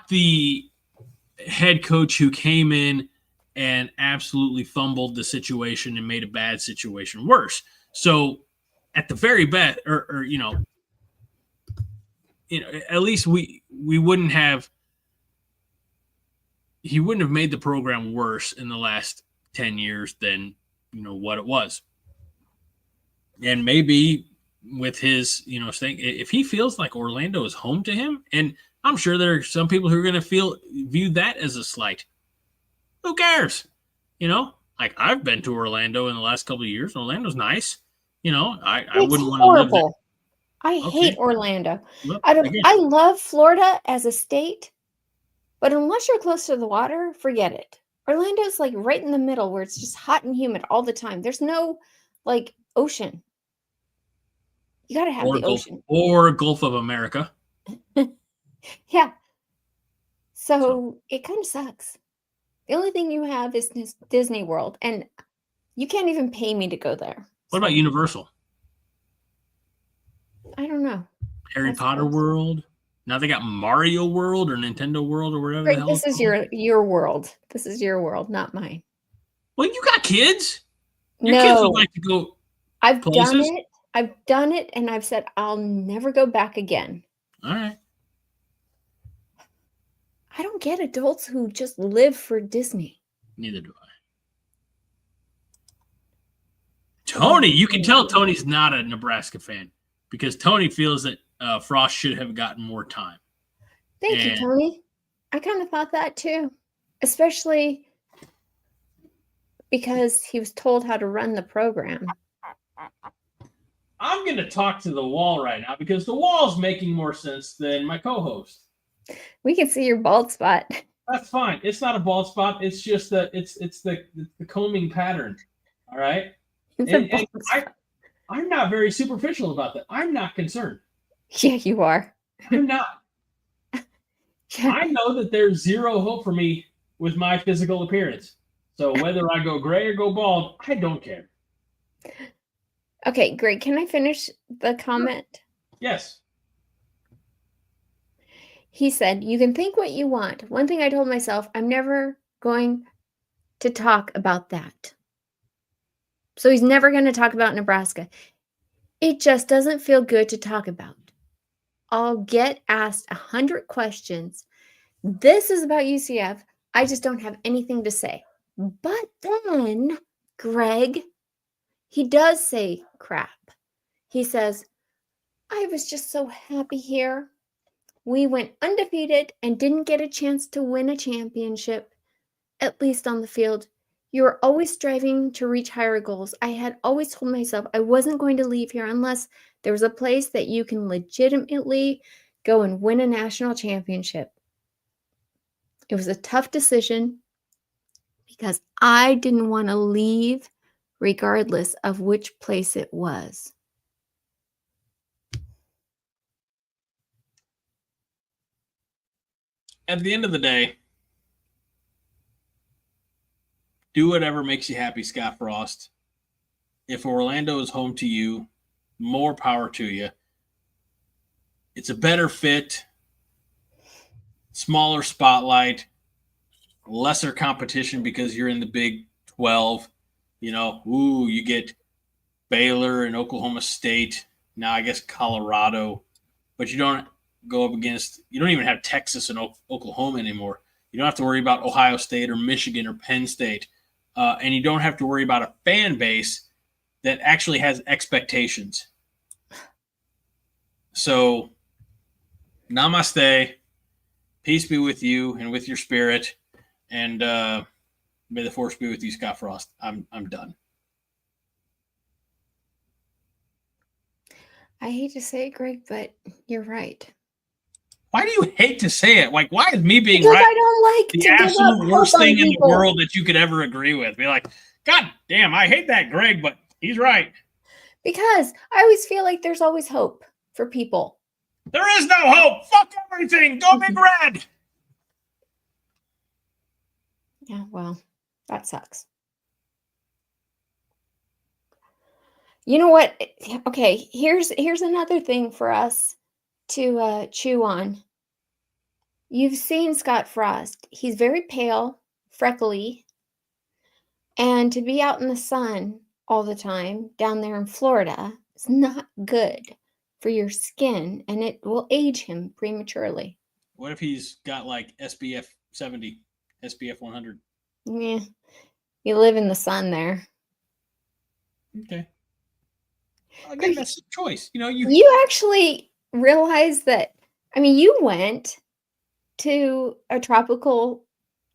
the head coach who came in and absolutely fumbled the situation and made a bad situation worse. So, at the very best, or at least we wouldn't have. He wouldn't have made the program worse in the last 10 years than, what it was. And maybe with his, staying, if he feels like Orlando is home to him, and I'm sure there are some people who are going to view that as a slight. Who cares? Like, I've been to Orlando in the last couple of years. Orlando's nice. I wouldn't want to live there. I hate Orlando. Well, I love Florida as a state. But unless you're close to the water, forget it. Orlando's like right in the middle where it's just hot and humid all the time. There's no ocean. You got to have the ocean. Or Gulf of America. Yeah. So it kind of sucks. The only thing you have is Disney World. And you can't even pay me to go there. What about Universal? I don't know. Harry Potter World? Now they got Mario World or Nintendo World or whatever. Right, this is your world. This is your world, not mine. Well, you got kids. Your kids would like to go. I've done it. I've done it, and I've said I'll never go back again. All right. I don't get adults who just live for Disney. Neither do I. Tony, you can tell Tony's not a Nebraska fan because Tony feels that Frost should have gotten more time. Thank you, Tony. I kind of thought that too, especially because he was told how to run the program. I'm going to talk to the wall right now because the wall's making more sense than my co-host. We can see your bald spot. That's fine. It's not a bald spot. It's just it's the combing pattern. All right. I'm not very superficial about that. I'm not concerned. Yeah, you are. I'm not. I know that there's zero hope for me with my physical appearance. So whether I go gray or go bald, I don't care. Okay, great. Can I finish the comment? Yes. He said, you can think what you want. One thing I told myself, I'm never going to talk about that. So he's never going to talk about Nebraska. It just doesn't feel good to talk about. I'll get asked 100 questions. This is about UCF. I just don't have anything to say. But then, Greg, he does say crap. He says, I was just so happy here. We went undefeated and didn't get a chance to win a championship, at least on the field. You were always striving to reach higher goals. I had always told myself I wasn't going to leave here unless there was a place that you can legitimately go and win a national championship. It was a tough decision because I didn't want to leave regardless of which place it was. At the end of the day, do whatever makes you happy, Scott Frost. If Orlando is home to you, more power to you. It's a better fit, smaller spotlight, lesser competition because you're in the Big 12. You get Baylor and Oklahoma State. Now, I guess Colorado. But you don't go up against – you don't even have Texas and Oklahoma anymore. You don't have to worry about Ohio State or Michigan or Penn State. And you don't have to worry about a fan base that actually has expectations. So, namaste. Peace be with you and with your spirit. And may the force be with you, Scott Frost. I'm done. I hate to say it, Greg, but you're right. Why do you hate to say it? Like, why is me being because right I don't like the to absolute worst thing in the people. world that you could ever agree with? Be like, God damn, I hate that Greg, but he's right. Because I always feel like there's always hope for people. There is no hope. Fuck everything. Go Big Red. Yeah, well, that sucks. You know what? Okay, here's another thing for us to chew on. You've seen Scott Frost. He's very pale, freckly, and to be out in the sun all the time down there in Florida is not good for your skin, and it will age him prematurely. What if he's got like SPF 70, SPF 100? Yeah, you live in the sun there. Okay. Well, again, that's a choice. You actually realize that, you went to a tropical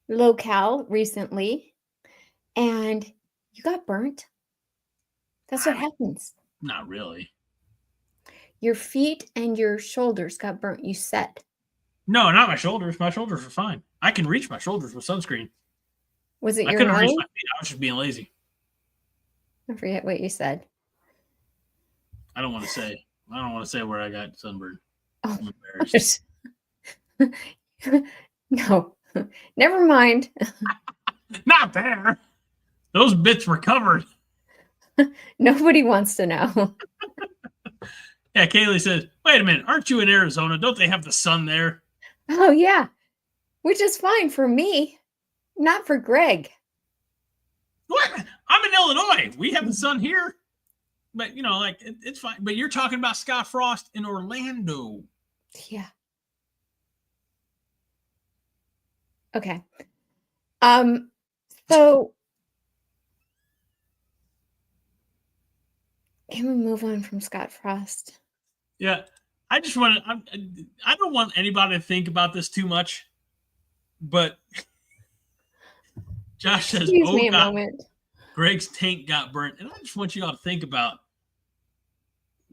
locale recently and you got burnt. That's what happens. Not really. Your feet and your shoulders got burnt, you said. No, not my shoulders. My shoulders are fine. I can reach my shoulders with sunscreen. Was it I your couldn't reach nose? my feet. I was just being lazy. I forget what you said. I don't want to say where I got sunburned. Oh. I'm embarrassed. No, never mind. Not there. Those bits were covered. Nobody wants to know. Yeah, Kaylee says, wait a minute, aren't you in Arizona? Don't they have the sun there? Oh, yeah, which is fine for me, not for Greg. What? I'm in Illinois. We have the sun here. But, it's fine. But you're talking about Scott Frost in Orlando. Yeah. Okay. So can we move on from Scott Frost? Yeah. I don't want anybody to think about this too much, but Josh says, Excuse me a moment. Greg's tank got burnt. And I just want you all to think about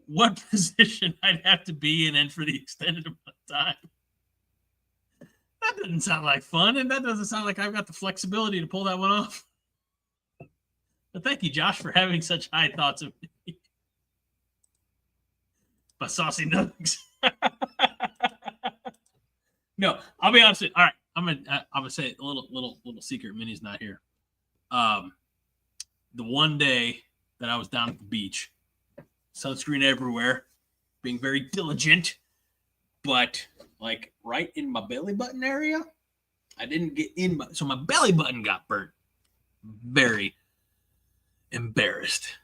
what position I'd have to be in and for the extended amount of time. That doesn't sound like fun, and that doesn't sound like I've got the flexibility to pull that one off. But thank you, Josh, for having such high thoughts of me. But saucy nugs. No, I'll be honest with you. All right, I'm gonna say a little secret. Minnie's not here. The one day that I was down at the beach, sunscreen everywhere, being very diligent, but like right in my belly button area, I didn't get in, so my belly button got burnt. Very embarrassed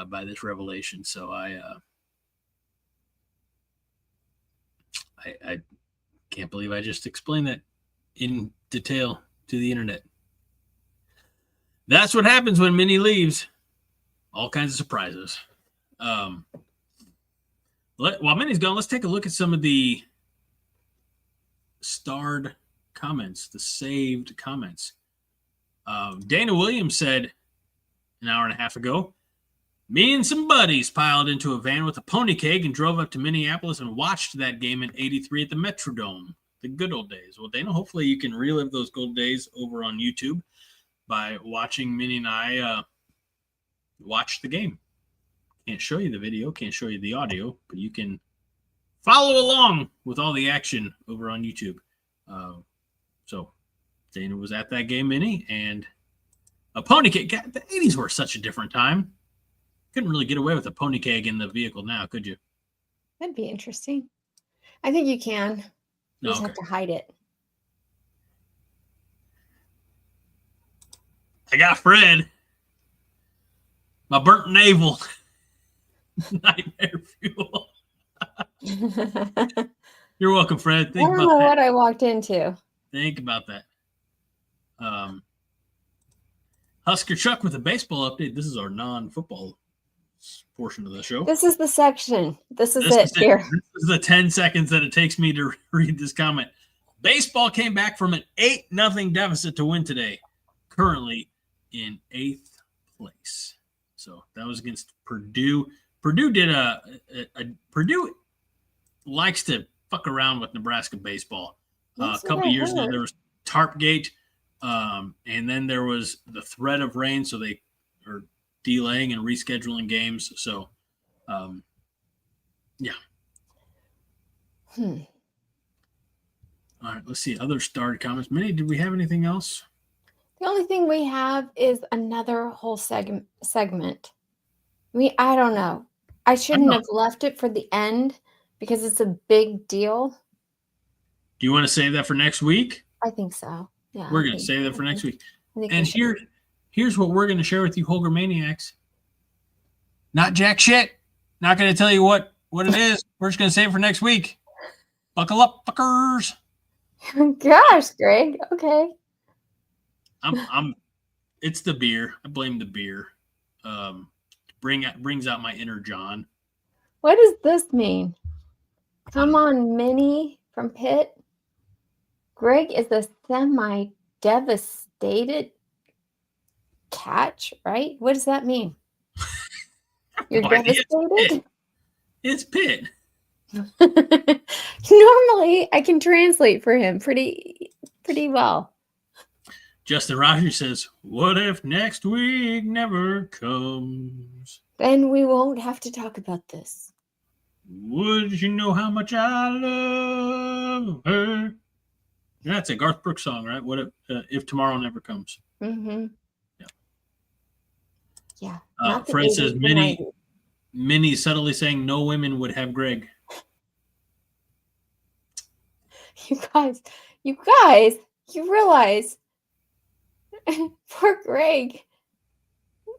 by this revelation. So I can't believe I just explained that in detail to the internet. That's what happens when Minnie leaves. All kinds of surprises. While Minnie's gone, let's take a look at some of the starred comments, the saved comments. Dana Williams said an hour and a half ago, me and some buddies piled into a van with a pony keg and drove up to Minneapolis and watched that game in '83 at the Metrodome. the good old days. Well, Dana, hopefully you can relive those good days over on YouTube by watching Minnie and I watch the game. Can't show you the video, can't show you the audio, but you can follow along with all the action over on YouTube. So Dana was at that game, Minnie, and a pony keg. The 80s were such a different time. Couldn't really get away with a pony keg in the vehicle now, could you? That'd be interesting. I think you can. You just Okay. have to hide it. I got Fred. My burnt navel. Nightmare fuel. You're welcome, Fred. I don't know what I walked into. Think about that. Husker Chuck with a baseball update. This is our non-football portion of the show. This is the section. This is it here. This is the 10 seconds that it takes me to read this comment. Baseball came back from an 8-0 deficit to win today. Currently in 8th place. So that was against Purdue. Purdue did Purdue likes to fuck around with Nebraska baseball. A couple of years ago, there was Tarpgate, and then there was the threat of rain, so they are delaying and rescheduling games. So, yeah. All right, let's see. Other starred comments. Minnie, did we have anything else? The only thing we have is another whole segment. I mean, I don't know. I shouldn't have left it for the end because it's a big deal. Do you want to save that for next week? I think so. Yeah. We're going to save that for next week. And here's what we're going to share with you, Holger Maniacs. Not jack shit. Not going to tell you what it is. We're just going to save it for next week. Buckle up, fuckers. Gosh, Greg. Okay. It's the beer. I blame the beer. Brings out my inner John. What does this mean? Come on, Minnie from Pitt. Greg is a semi-devastated catch, right? What does that mean? You're devastated? It's Pitt. Normally, I can translate for him pretty well. Justin Rogers says, "What if next week never comes? Then we won't have to talk about this. Would you know how much I love her?" That's a Garth Brooks song, right? What if tomorrow never comes? Mm-hmm. Yeah. Fred says, Minnie subtly saying no women would have Greg. You guys, you realize poor Greg.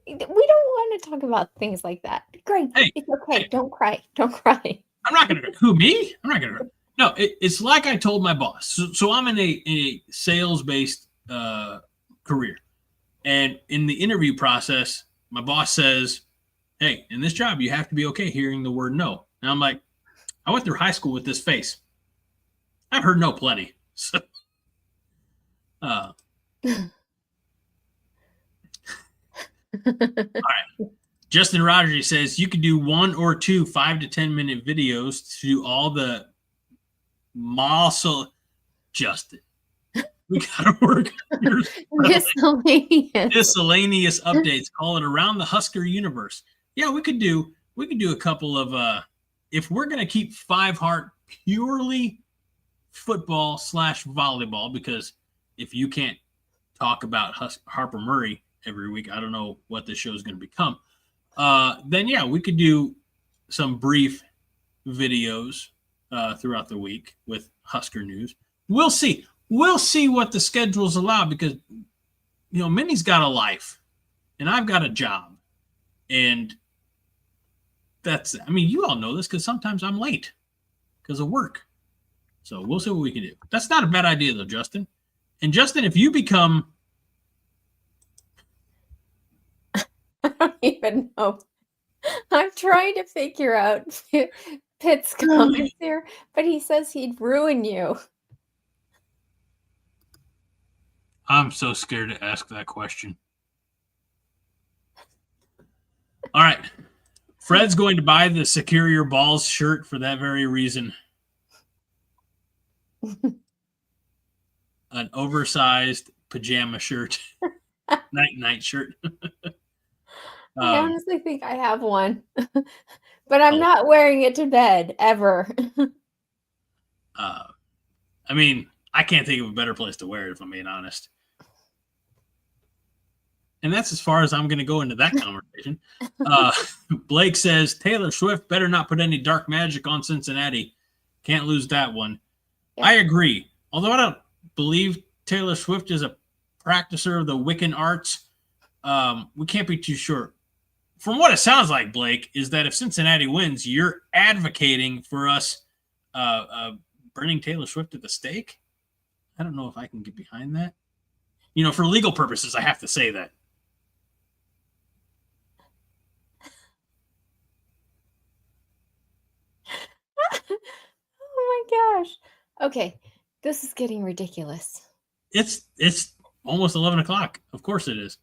We don't want to talk about things like that. Greg, hey, it's okay. Hey. Don't cry. Don't cry. I'm not going to. Who, me? I'm not going to. No, it's like I told my boss. So I'm in a sales-based career. And in the interview process, my boss says, "Hey, in this job, you have to be okay hearing the word no." And I'm like, I went through high school with this face. I've heard no plenty. So, all right. Justin Rogers says you could do 1 or 2 5 to 10 minute videos to do all the muscle. Justin, we gotta work on your miscellaneous updates. Call it around the Husker universe. Yeah, we could do a couple of if we're gonna keep 5 Heart purely football / volleyball, because if you can't talk about Harper Murray every week, I don't know what this show is going to become. Then yeah, we could do some brief videos throughout the week with Husker news. We'll see what the schedules allow, because Minnie's got a life and I've got a job, and you all know this because sometimes I'm late because of work. So we'll see what we can do. That's not a bad idea though, Justin. And Justin, if you become I don't even know. I'm trying to figure out Pitt's comments here, but he says he'd ruin you. I'm so scared to ask that question. All right. Fred's going to buy the Secure Your Balls shirt for that very reason. an oversized pajama shirt, night shirt. I honestly think I have one, but I'm not wearing it to bed ever. I mean, I can't think of a better place to wear it, if I'm being honest. And that's as far as I'm going to go into that conversation. Blake says, Taylor Swift better not put any dark magic on Cincinnati. Can't lose that one. Yeah. I agree. Although I don't believe Taylor Swift is a practicer of the Wiccan arts, we can't be too sure. From what it sounds like, Blake, is that if Cincinnati wins, you're advocating for us burning Taylor Swift at the stake. I don't know if I can get behind that. You know, for legal purposes, I have to say that. Oh my gosh. Okay, this is getting ridiculous. It's almost 11 o'clock. Of course it is.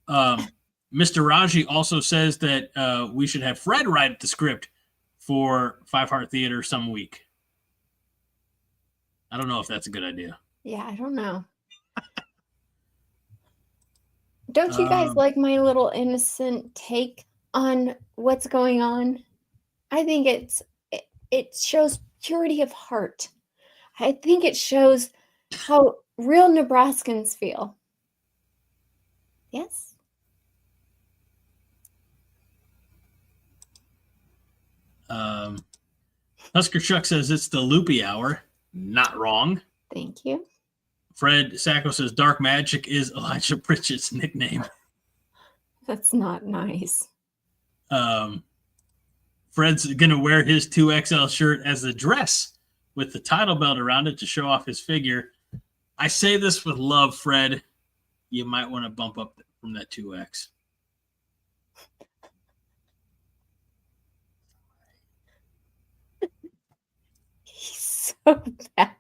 Mr. Raji also says that we should have Fred write the script for Five Heart Theater some week. I don't know if that's a good idea. Yeah, I don't know. Don't you guys like my little innocent take on what's going on? I think it shows purity of heart. I think it shows how real Nebraskans feel. Yes? Husker Chuck says it's the loopy hour. Not wrong. Thank you. Fred Sacco says dark magic is Elijah Pritchett's nickname. That's not nice. Fred's going to wear his 2XL shirt as a dress with the title belt around it to show off his figure. I say this with love, Fred. You might want to bump up from that 2X. He's so bad.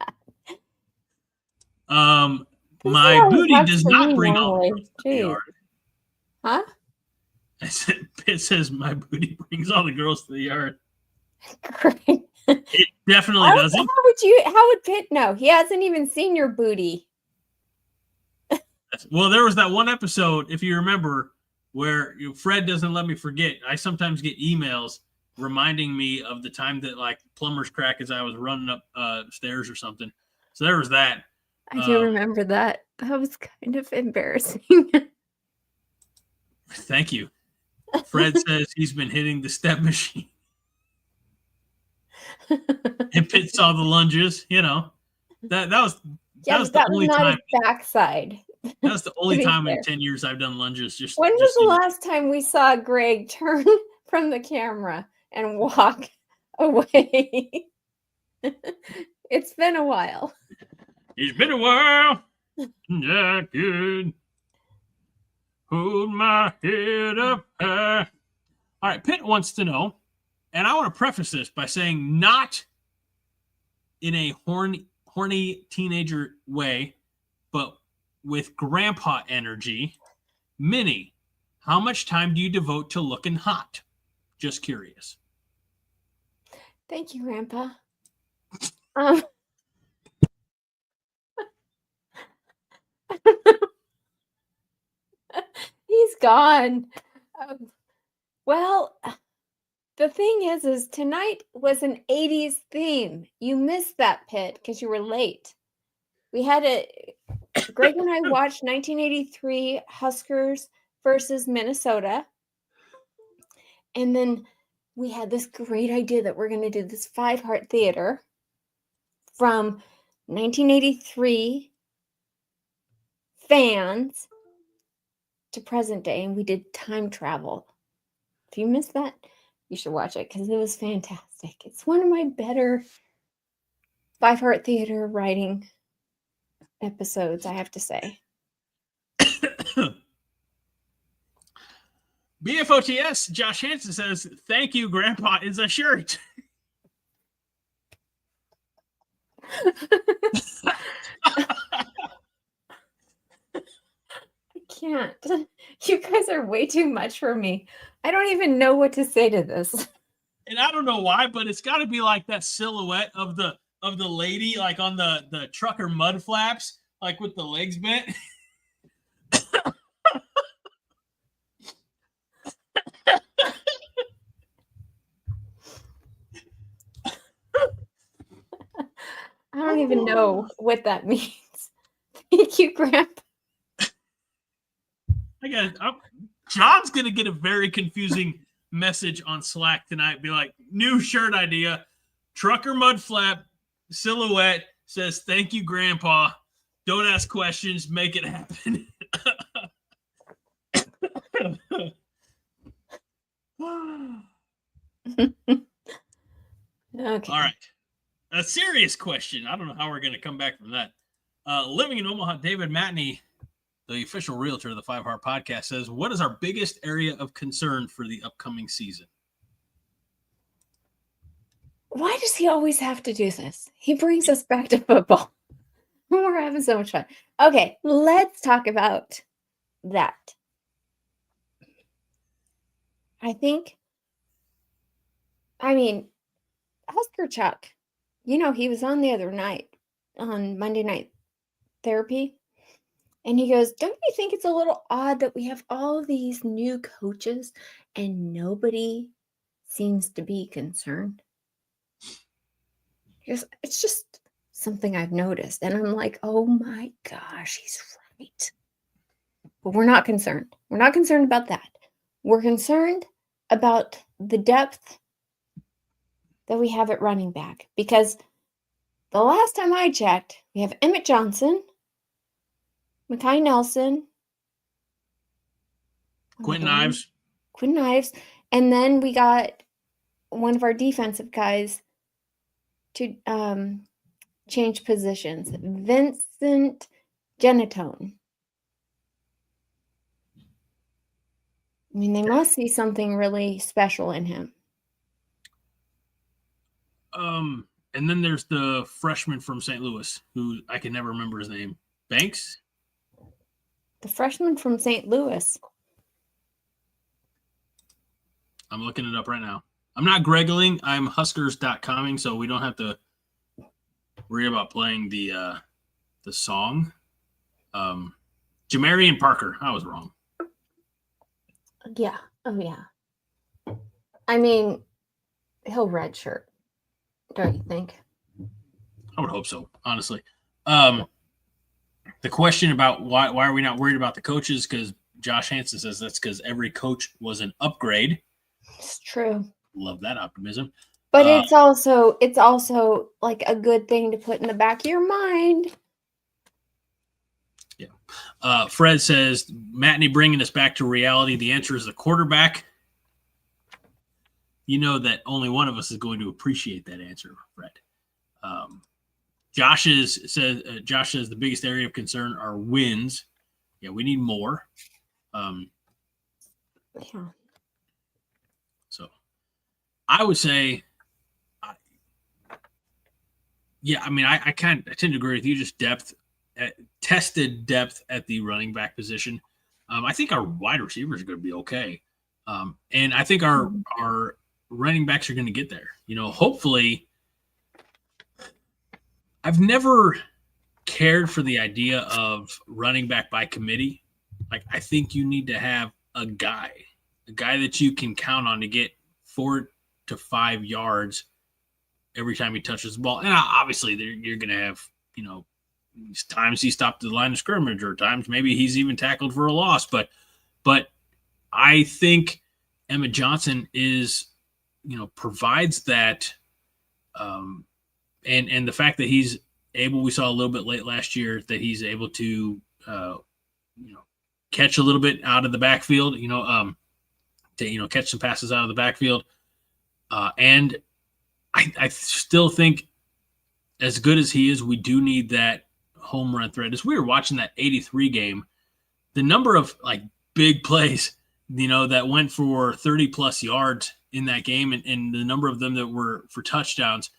My booty does not bring all the girls to the yard. Huh? It says my booty brings all the girls to the yard. Great. It definitely doesn't. How would Pitt know? He hasn't even seen your booty. Well, there was that one episode, if you remember, where Fred doesn't let me forget. I sometimes get emails reminding me of the time that like plumber's crack as I was running up stairs or something. So there was that. I do remember that. That was kind of embarrassing. Thank you. Fred says he's been hitting the step machine. And Pitt saw the lunges, you know. That was the only time. Backside. That was the only time in 10 years I've done lunges. When was the last time we saw Greg turn from the camera and walk away? It's been a while. It's been a while. I could hold my head up high. All right, Pitt wants to know, and I want to preface this by saying not in a horny teenager way, but with grandpa energy. Minnie, how much time do you devote to looking hot? Just curious. Thank you, Grandpa. He's gone. Well, the thing is tonight was an 80s theme. You missed that, Pitt, because you were late. We had Greg and I watched 1983 Huskers versus Minnesota. And then we had this great idea that we're going to do this Five Heart Theater from 1983 fans to present day, and we did time travel. If you missed that, you should watch it because it was fantastic. It's one of my better Five Heart Theater writing episodes, I have to say. BFOTS, Josh Hansen says, thank you, Grandpa, is a shirt. Can't. You guys are way too much for me. I don't even know what to say to this. And I don't know why, but it's got to be like that silhouette of the lady like on the trucker mud flaps like with the legs bent. I don't even know what that means. Thank you, Grandpa. John's gonna get a very confusing message on Slack tonight. Be like, new shirt idea, trucker mud flap silhouette says thank you, Grandpa. Don't ask questions, make it happen. Okay. All right. A serious question. I don't know how we're going to come back from that. Living in Omaha, David Matney, the official realtor of the 5 Heart Podcast, says, what is our biggest area of concern for the upcoming season? Why does he always have to do this? He brings us back to football. We're having so much fun. Okay, let's talk about that. Husker Chuck, he was on the other night on Monday Night Therapy, and he goes, don't you think it's a little odd that we have all these new coaches and nobody seems to be concerned? He goes, it's just something I've noticed. And I'm like, oh my gosh, he's right. But we're not concerned. We're not concerned about that. We're concerned about the depth that we have at running back, because the last time I checked, we have Emmett Johnson, Mekhi Nelson, Quentin Ives, and then we got one of our defensive guys to change positions, Vincent Genatone. I mean, they must see something really special in him. And then there's the freshman from St. Louis, who I can never remember his name. Banks? The freshman from St. Louis. I'm looking it up right now. I'm not Greggling. I'm Huskers.coming, so we don't have to worry about playing the song. Jamarian Parker. I was wrong. Yeah. Oh, yeah. I mean, he'll redshirt. Don't you think? I would hope so, honestly. The question about why are we not worried about the coaches? Because Josh Hansen says that's because every coach was an upgrade. It's true. Love that optimism. But it's also like a good thing to put in the back of your mind. Yeah. Fred says, Matney bringing us back to reality. The answer is the quarterback. You know that only one of us is going to appreciate that answer, Fred. Josh says the biggest area of concern are wins. Yeah, we need more. Yeah. So I would say, I tend to agree with you. Just tested depth at the running back position. I think our wide receivers are going to be okay. And I think our running backs are going to get there. Hopefully. I've never cared for the idea of running back by committee. Like, I think you need to have a guy that you can count on to get 4 to 5 yards every time he touches the ball. And obviously you're going to have, times he stopped at the line of scrimmage, or times maybe he's even tackled for a loss. But I think Emmett Johnson provides that, and the fact that he's able, we saw a little bit late last year that he's able to, catch a little bit out of the backfield, catch some passes out of the backfield. And I still think, as good as he is, we do need that home run threat. As we were watching that 83 game, the number of big plays, that went for 30 plus yards in that game, and the number of them that were for touchdowns,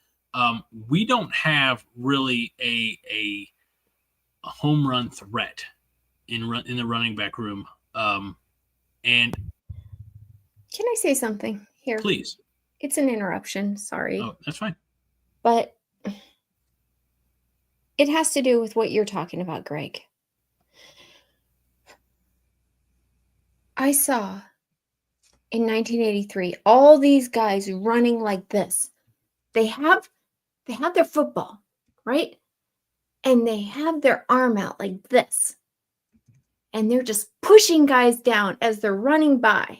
we don't have really a home run threat in the running back room. And can I say something here? Please. It's an interruption. Sorry. Oh, that's fine. But It has to do with what you're talking about, Greg. I saw in 1983 all these guys running like this. They have their football, right? And they have their arm out like this. And they're just pushing guys down as they're running by.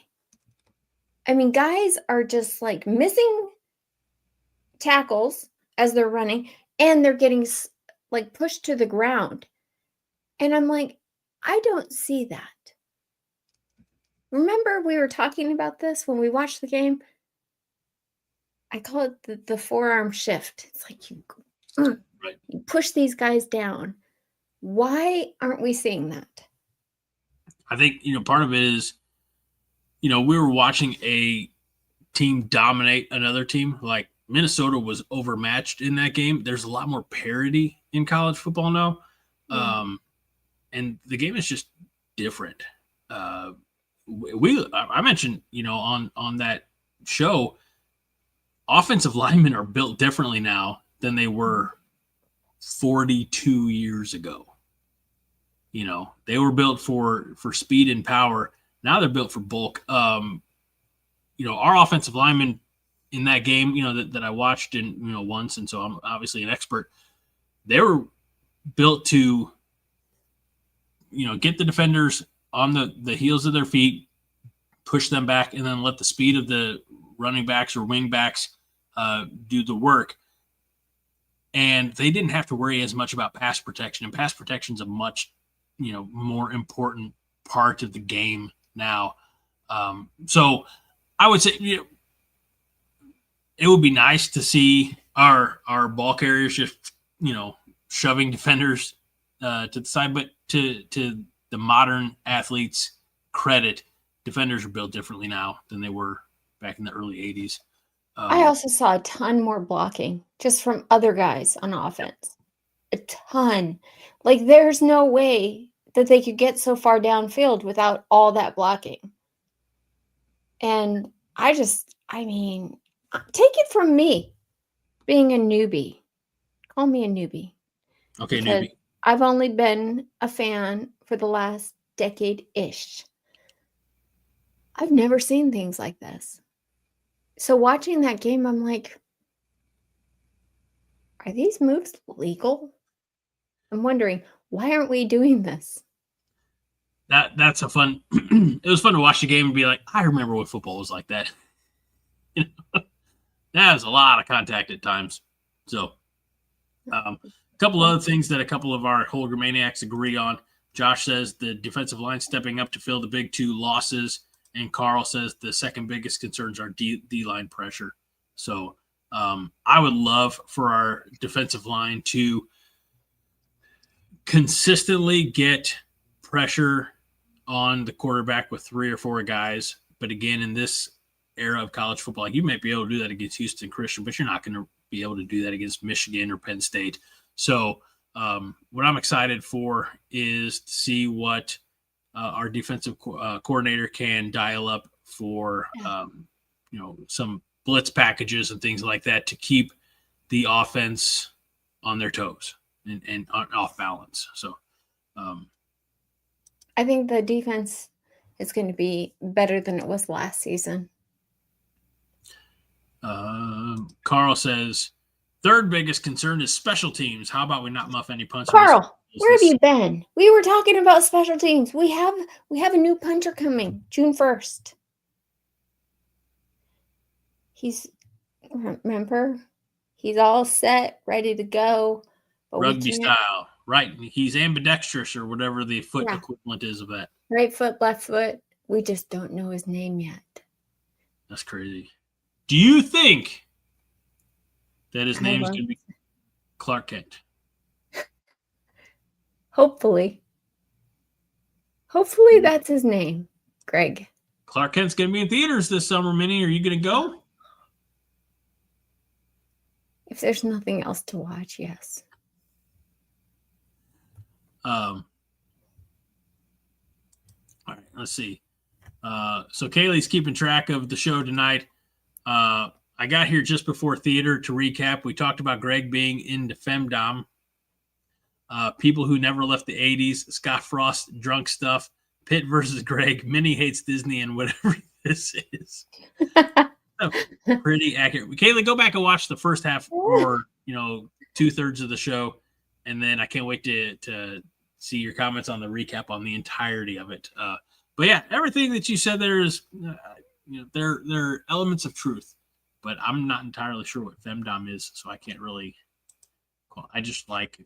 I mean, guys are just like missing tackles as they're running, and they're getting like pushed to the ground. And I'm like, I don't see that. Remember we were talking about this when we watched the game? I call it the forearm shift. It's like you push these guys down. Why aren't we seeing that? I think, part of it is, we were watching a team dominate another team. Like Minnesota was overmatched in that game. There's a lot more parity in college football now. And the game is just different. I mentioned, on that show, offensive linemen are built differently now than they were 42 years ago. They were built for speed and power. Now they're built for bulk. Our offensive linemen in that game, that I watched once, and so I'm obviously an expert. They were built to, get the defenders on the heels of their feet, push them back, and then let the speed of the running backs or wing backs do the work. And they didn't have to worry as much about pass protection. And pass protection is a much, more important part of the game now. So I would say, it would be nice to see our ball carriers just, shoving defenders to the side. But to the modern athletes' credit, defenders are built differently now than they were back in the early 80s. I also saw a ton more blocking just from other guys on offense. A ton. Like, there's no way that they could get so far downfield without all that blocking. And I mean, take it from me, being a newbie. Call me a newbie. Okay, newbie. I've only been a fan for the last decade-ish. I've never seen things like this. So watching that game, I'm like, are these moves legal? I'm wondering, why aren't we doing this? That's a fun. It was fun to watch the game and be like, I remember what football was like that. That was a lot of contact at times. So, a couple other things that a couple of our Holger maniacs agree on. Josh says the defensive line stepping up to fill the big two losses, and Carl says the second biggest concerns are D-line pressure. So, I would love for our defensive line to consistently get pressure on the quarterback with 3 or 4 guys. But again, in this era of college football, you might be able to do that against Houston Christian, but you're not going to be able to do that against Michigan or Penn State. So what I'm excited for is to see what our defensive coordinator can dial up for, some blitz packages and things like that to keep the offense on their toes and off balance. So I think the defense is going to be better than it was last season. Carl says, third biggest concern is special teams. How about we not muff any punts? Carl, where have you been? We were talking about special teams. We have a new punter coming June 1st. Remember, he's all set, ready to go. But rugby style, right? He's ambidextrous or whatever the foot equivalent is of that. Right foot, left foot. We just don't know his name yet. That's crazy. Do you think that his name is going to be Clark Kent? Hopefully that's his name, Greg. Clark Kent's going to be in theaters this summer, Minnie. Are you going to go? If there's nothing else to watch, yes. All right, let's see. So Kaylee's keeping track of the show tonight. I got here just before theater to recap. We talked about Greg being into femdom. People who never left the 80s, Scott Frost, drunk stuff, Pitt versus Greg, Minnie hates Disney, and whatever this is. So, pretty accurate. Kaylee, go back and watch the first half or, 2/3 of the show. And then I can't wait to see your comments on the recap on the entirety of it. But yeah, everything that you said there is, there are elements of truth, but I'm not entirely sure what femdom is, so I can't really. I just like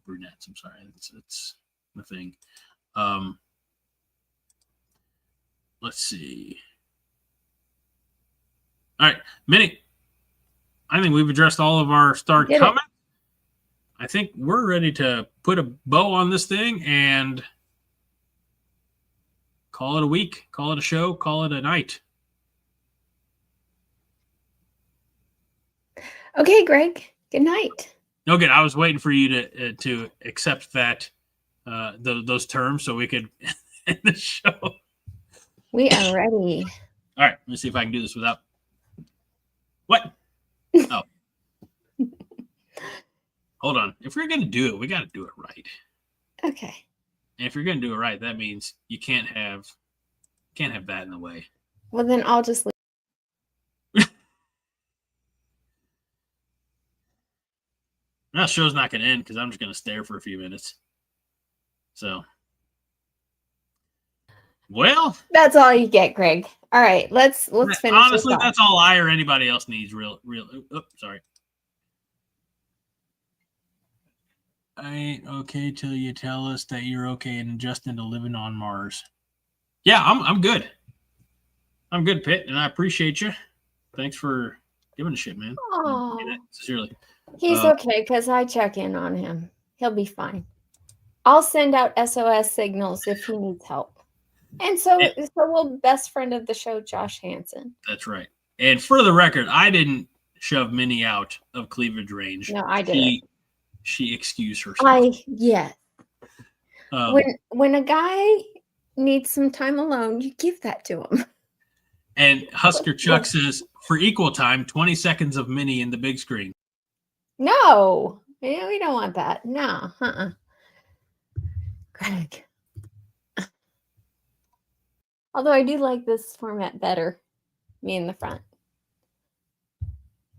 brunettes. I'm sorry, it's the thing. Let's see. All right, Minnie. I think we've addressed all of our star comments. I think we're ready to put a bow on this thing and call it a week, call it a show, call it a night. Okay, Greg. Good night. No, good. I was waiting for you to accept that those terms so we could end the show. We are ready. All right. Let me see if I can do this without. What? Oh. Hold on. If we're going to do it, we got to do it right. Okay. And if you're going to do it right, that means you can't have that in the way. Well, then I'll just leave. That show's not going to end because I'm just going to stare for a few minutes. So, well, that's all you get, Greg. All right, let's finish. Honestly, that's all I or anybody else needs. Real. Oh, sorry. I ain't okay till you tell us that you're okay and adjusting to living on Mars. Yeah, I'm good. I'm good, Pitt, and I appreciate you. Thanks for giving a shit, man. Sincerely. He's okay because I check in on him. He'll be fine. I'll send out SOS signals if he needs help. And so will best friend of the show, Josh Hansen. That's right. And for the record, I didn't shove Minnie out of cleavage range. No, I didn't. She excused herself. Yes. When a guy needs some time alone, you give that to him. And Husker Chuck says, for equal time, 20 seconds of Minnie in the big screen. No, we don't want that. No, Greg. Although I do like this format better. Me in the front.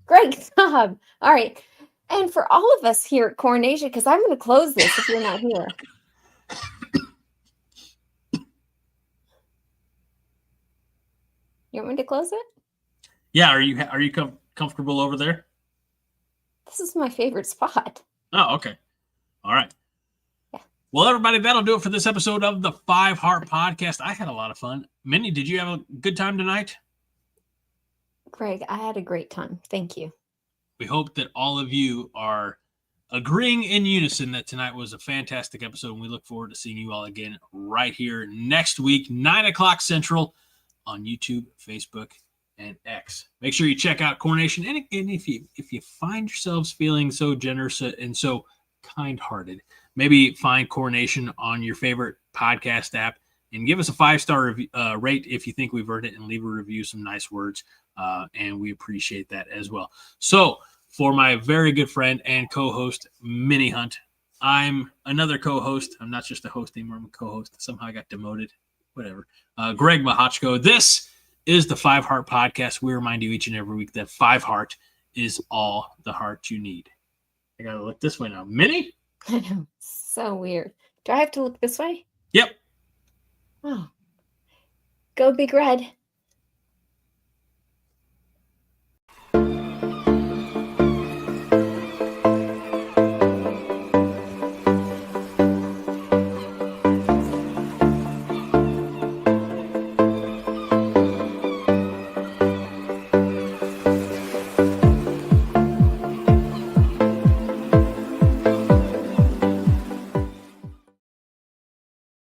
Great job. All right. And for all of us here at Coronation, because I'm going to close this if you're not here. You want me to close it? Yeah. Are you comfortable over there? This is my favorite spot. Oh, okay. All right. Yeah. Well, everybody, that'll do it for this episode of the 5 Heart Podcast. I had a lot of fun. Minnie, did you have a good time tonight? Greg, I had a great time. Thank you. We hope that all of you are agreeing in unison that tonight was a fantastic episode, and we look forward to seeing you all again right here next week, 9 o'clock Central on YouTube, Facebook, and X. Make sure you check out Coronation, and if you find yourselves feeling so generous and so kind-hearted, maybe find Coronation on your favorite podcast app and give us a 5-star rate if you think we've earned it, and leave a review, some nice words. And we appreciate that as well. So for my very good friend and co-host, Minnie Hunt, I'm another co-host. I'm not just a host anymore. I'm a co-host. Somehow I got demoted. Whatever. Greg Mahochko. This is the 5 Heart Podcast. We remind you each and every week that 5 Heart is all the heart you need. I got to look this way now. Minnie? I know. So weird. Do I have to look this way? Yep. Oh. Go Big Red.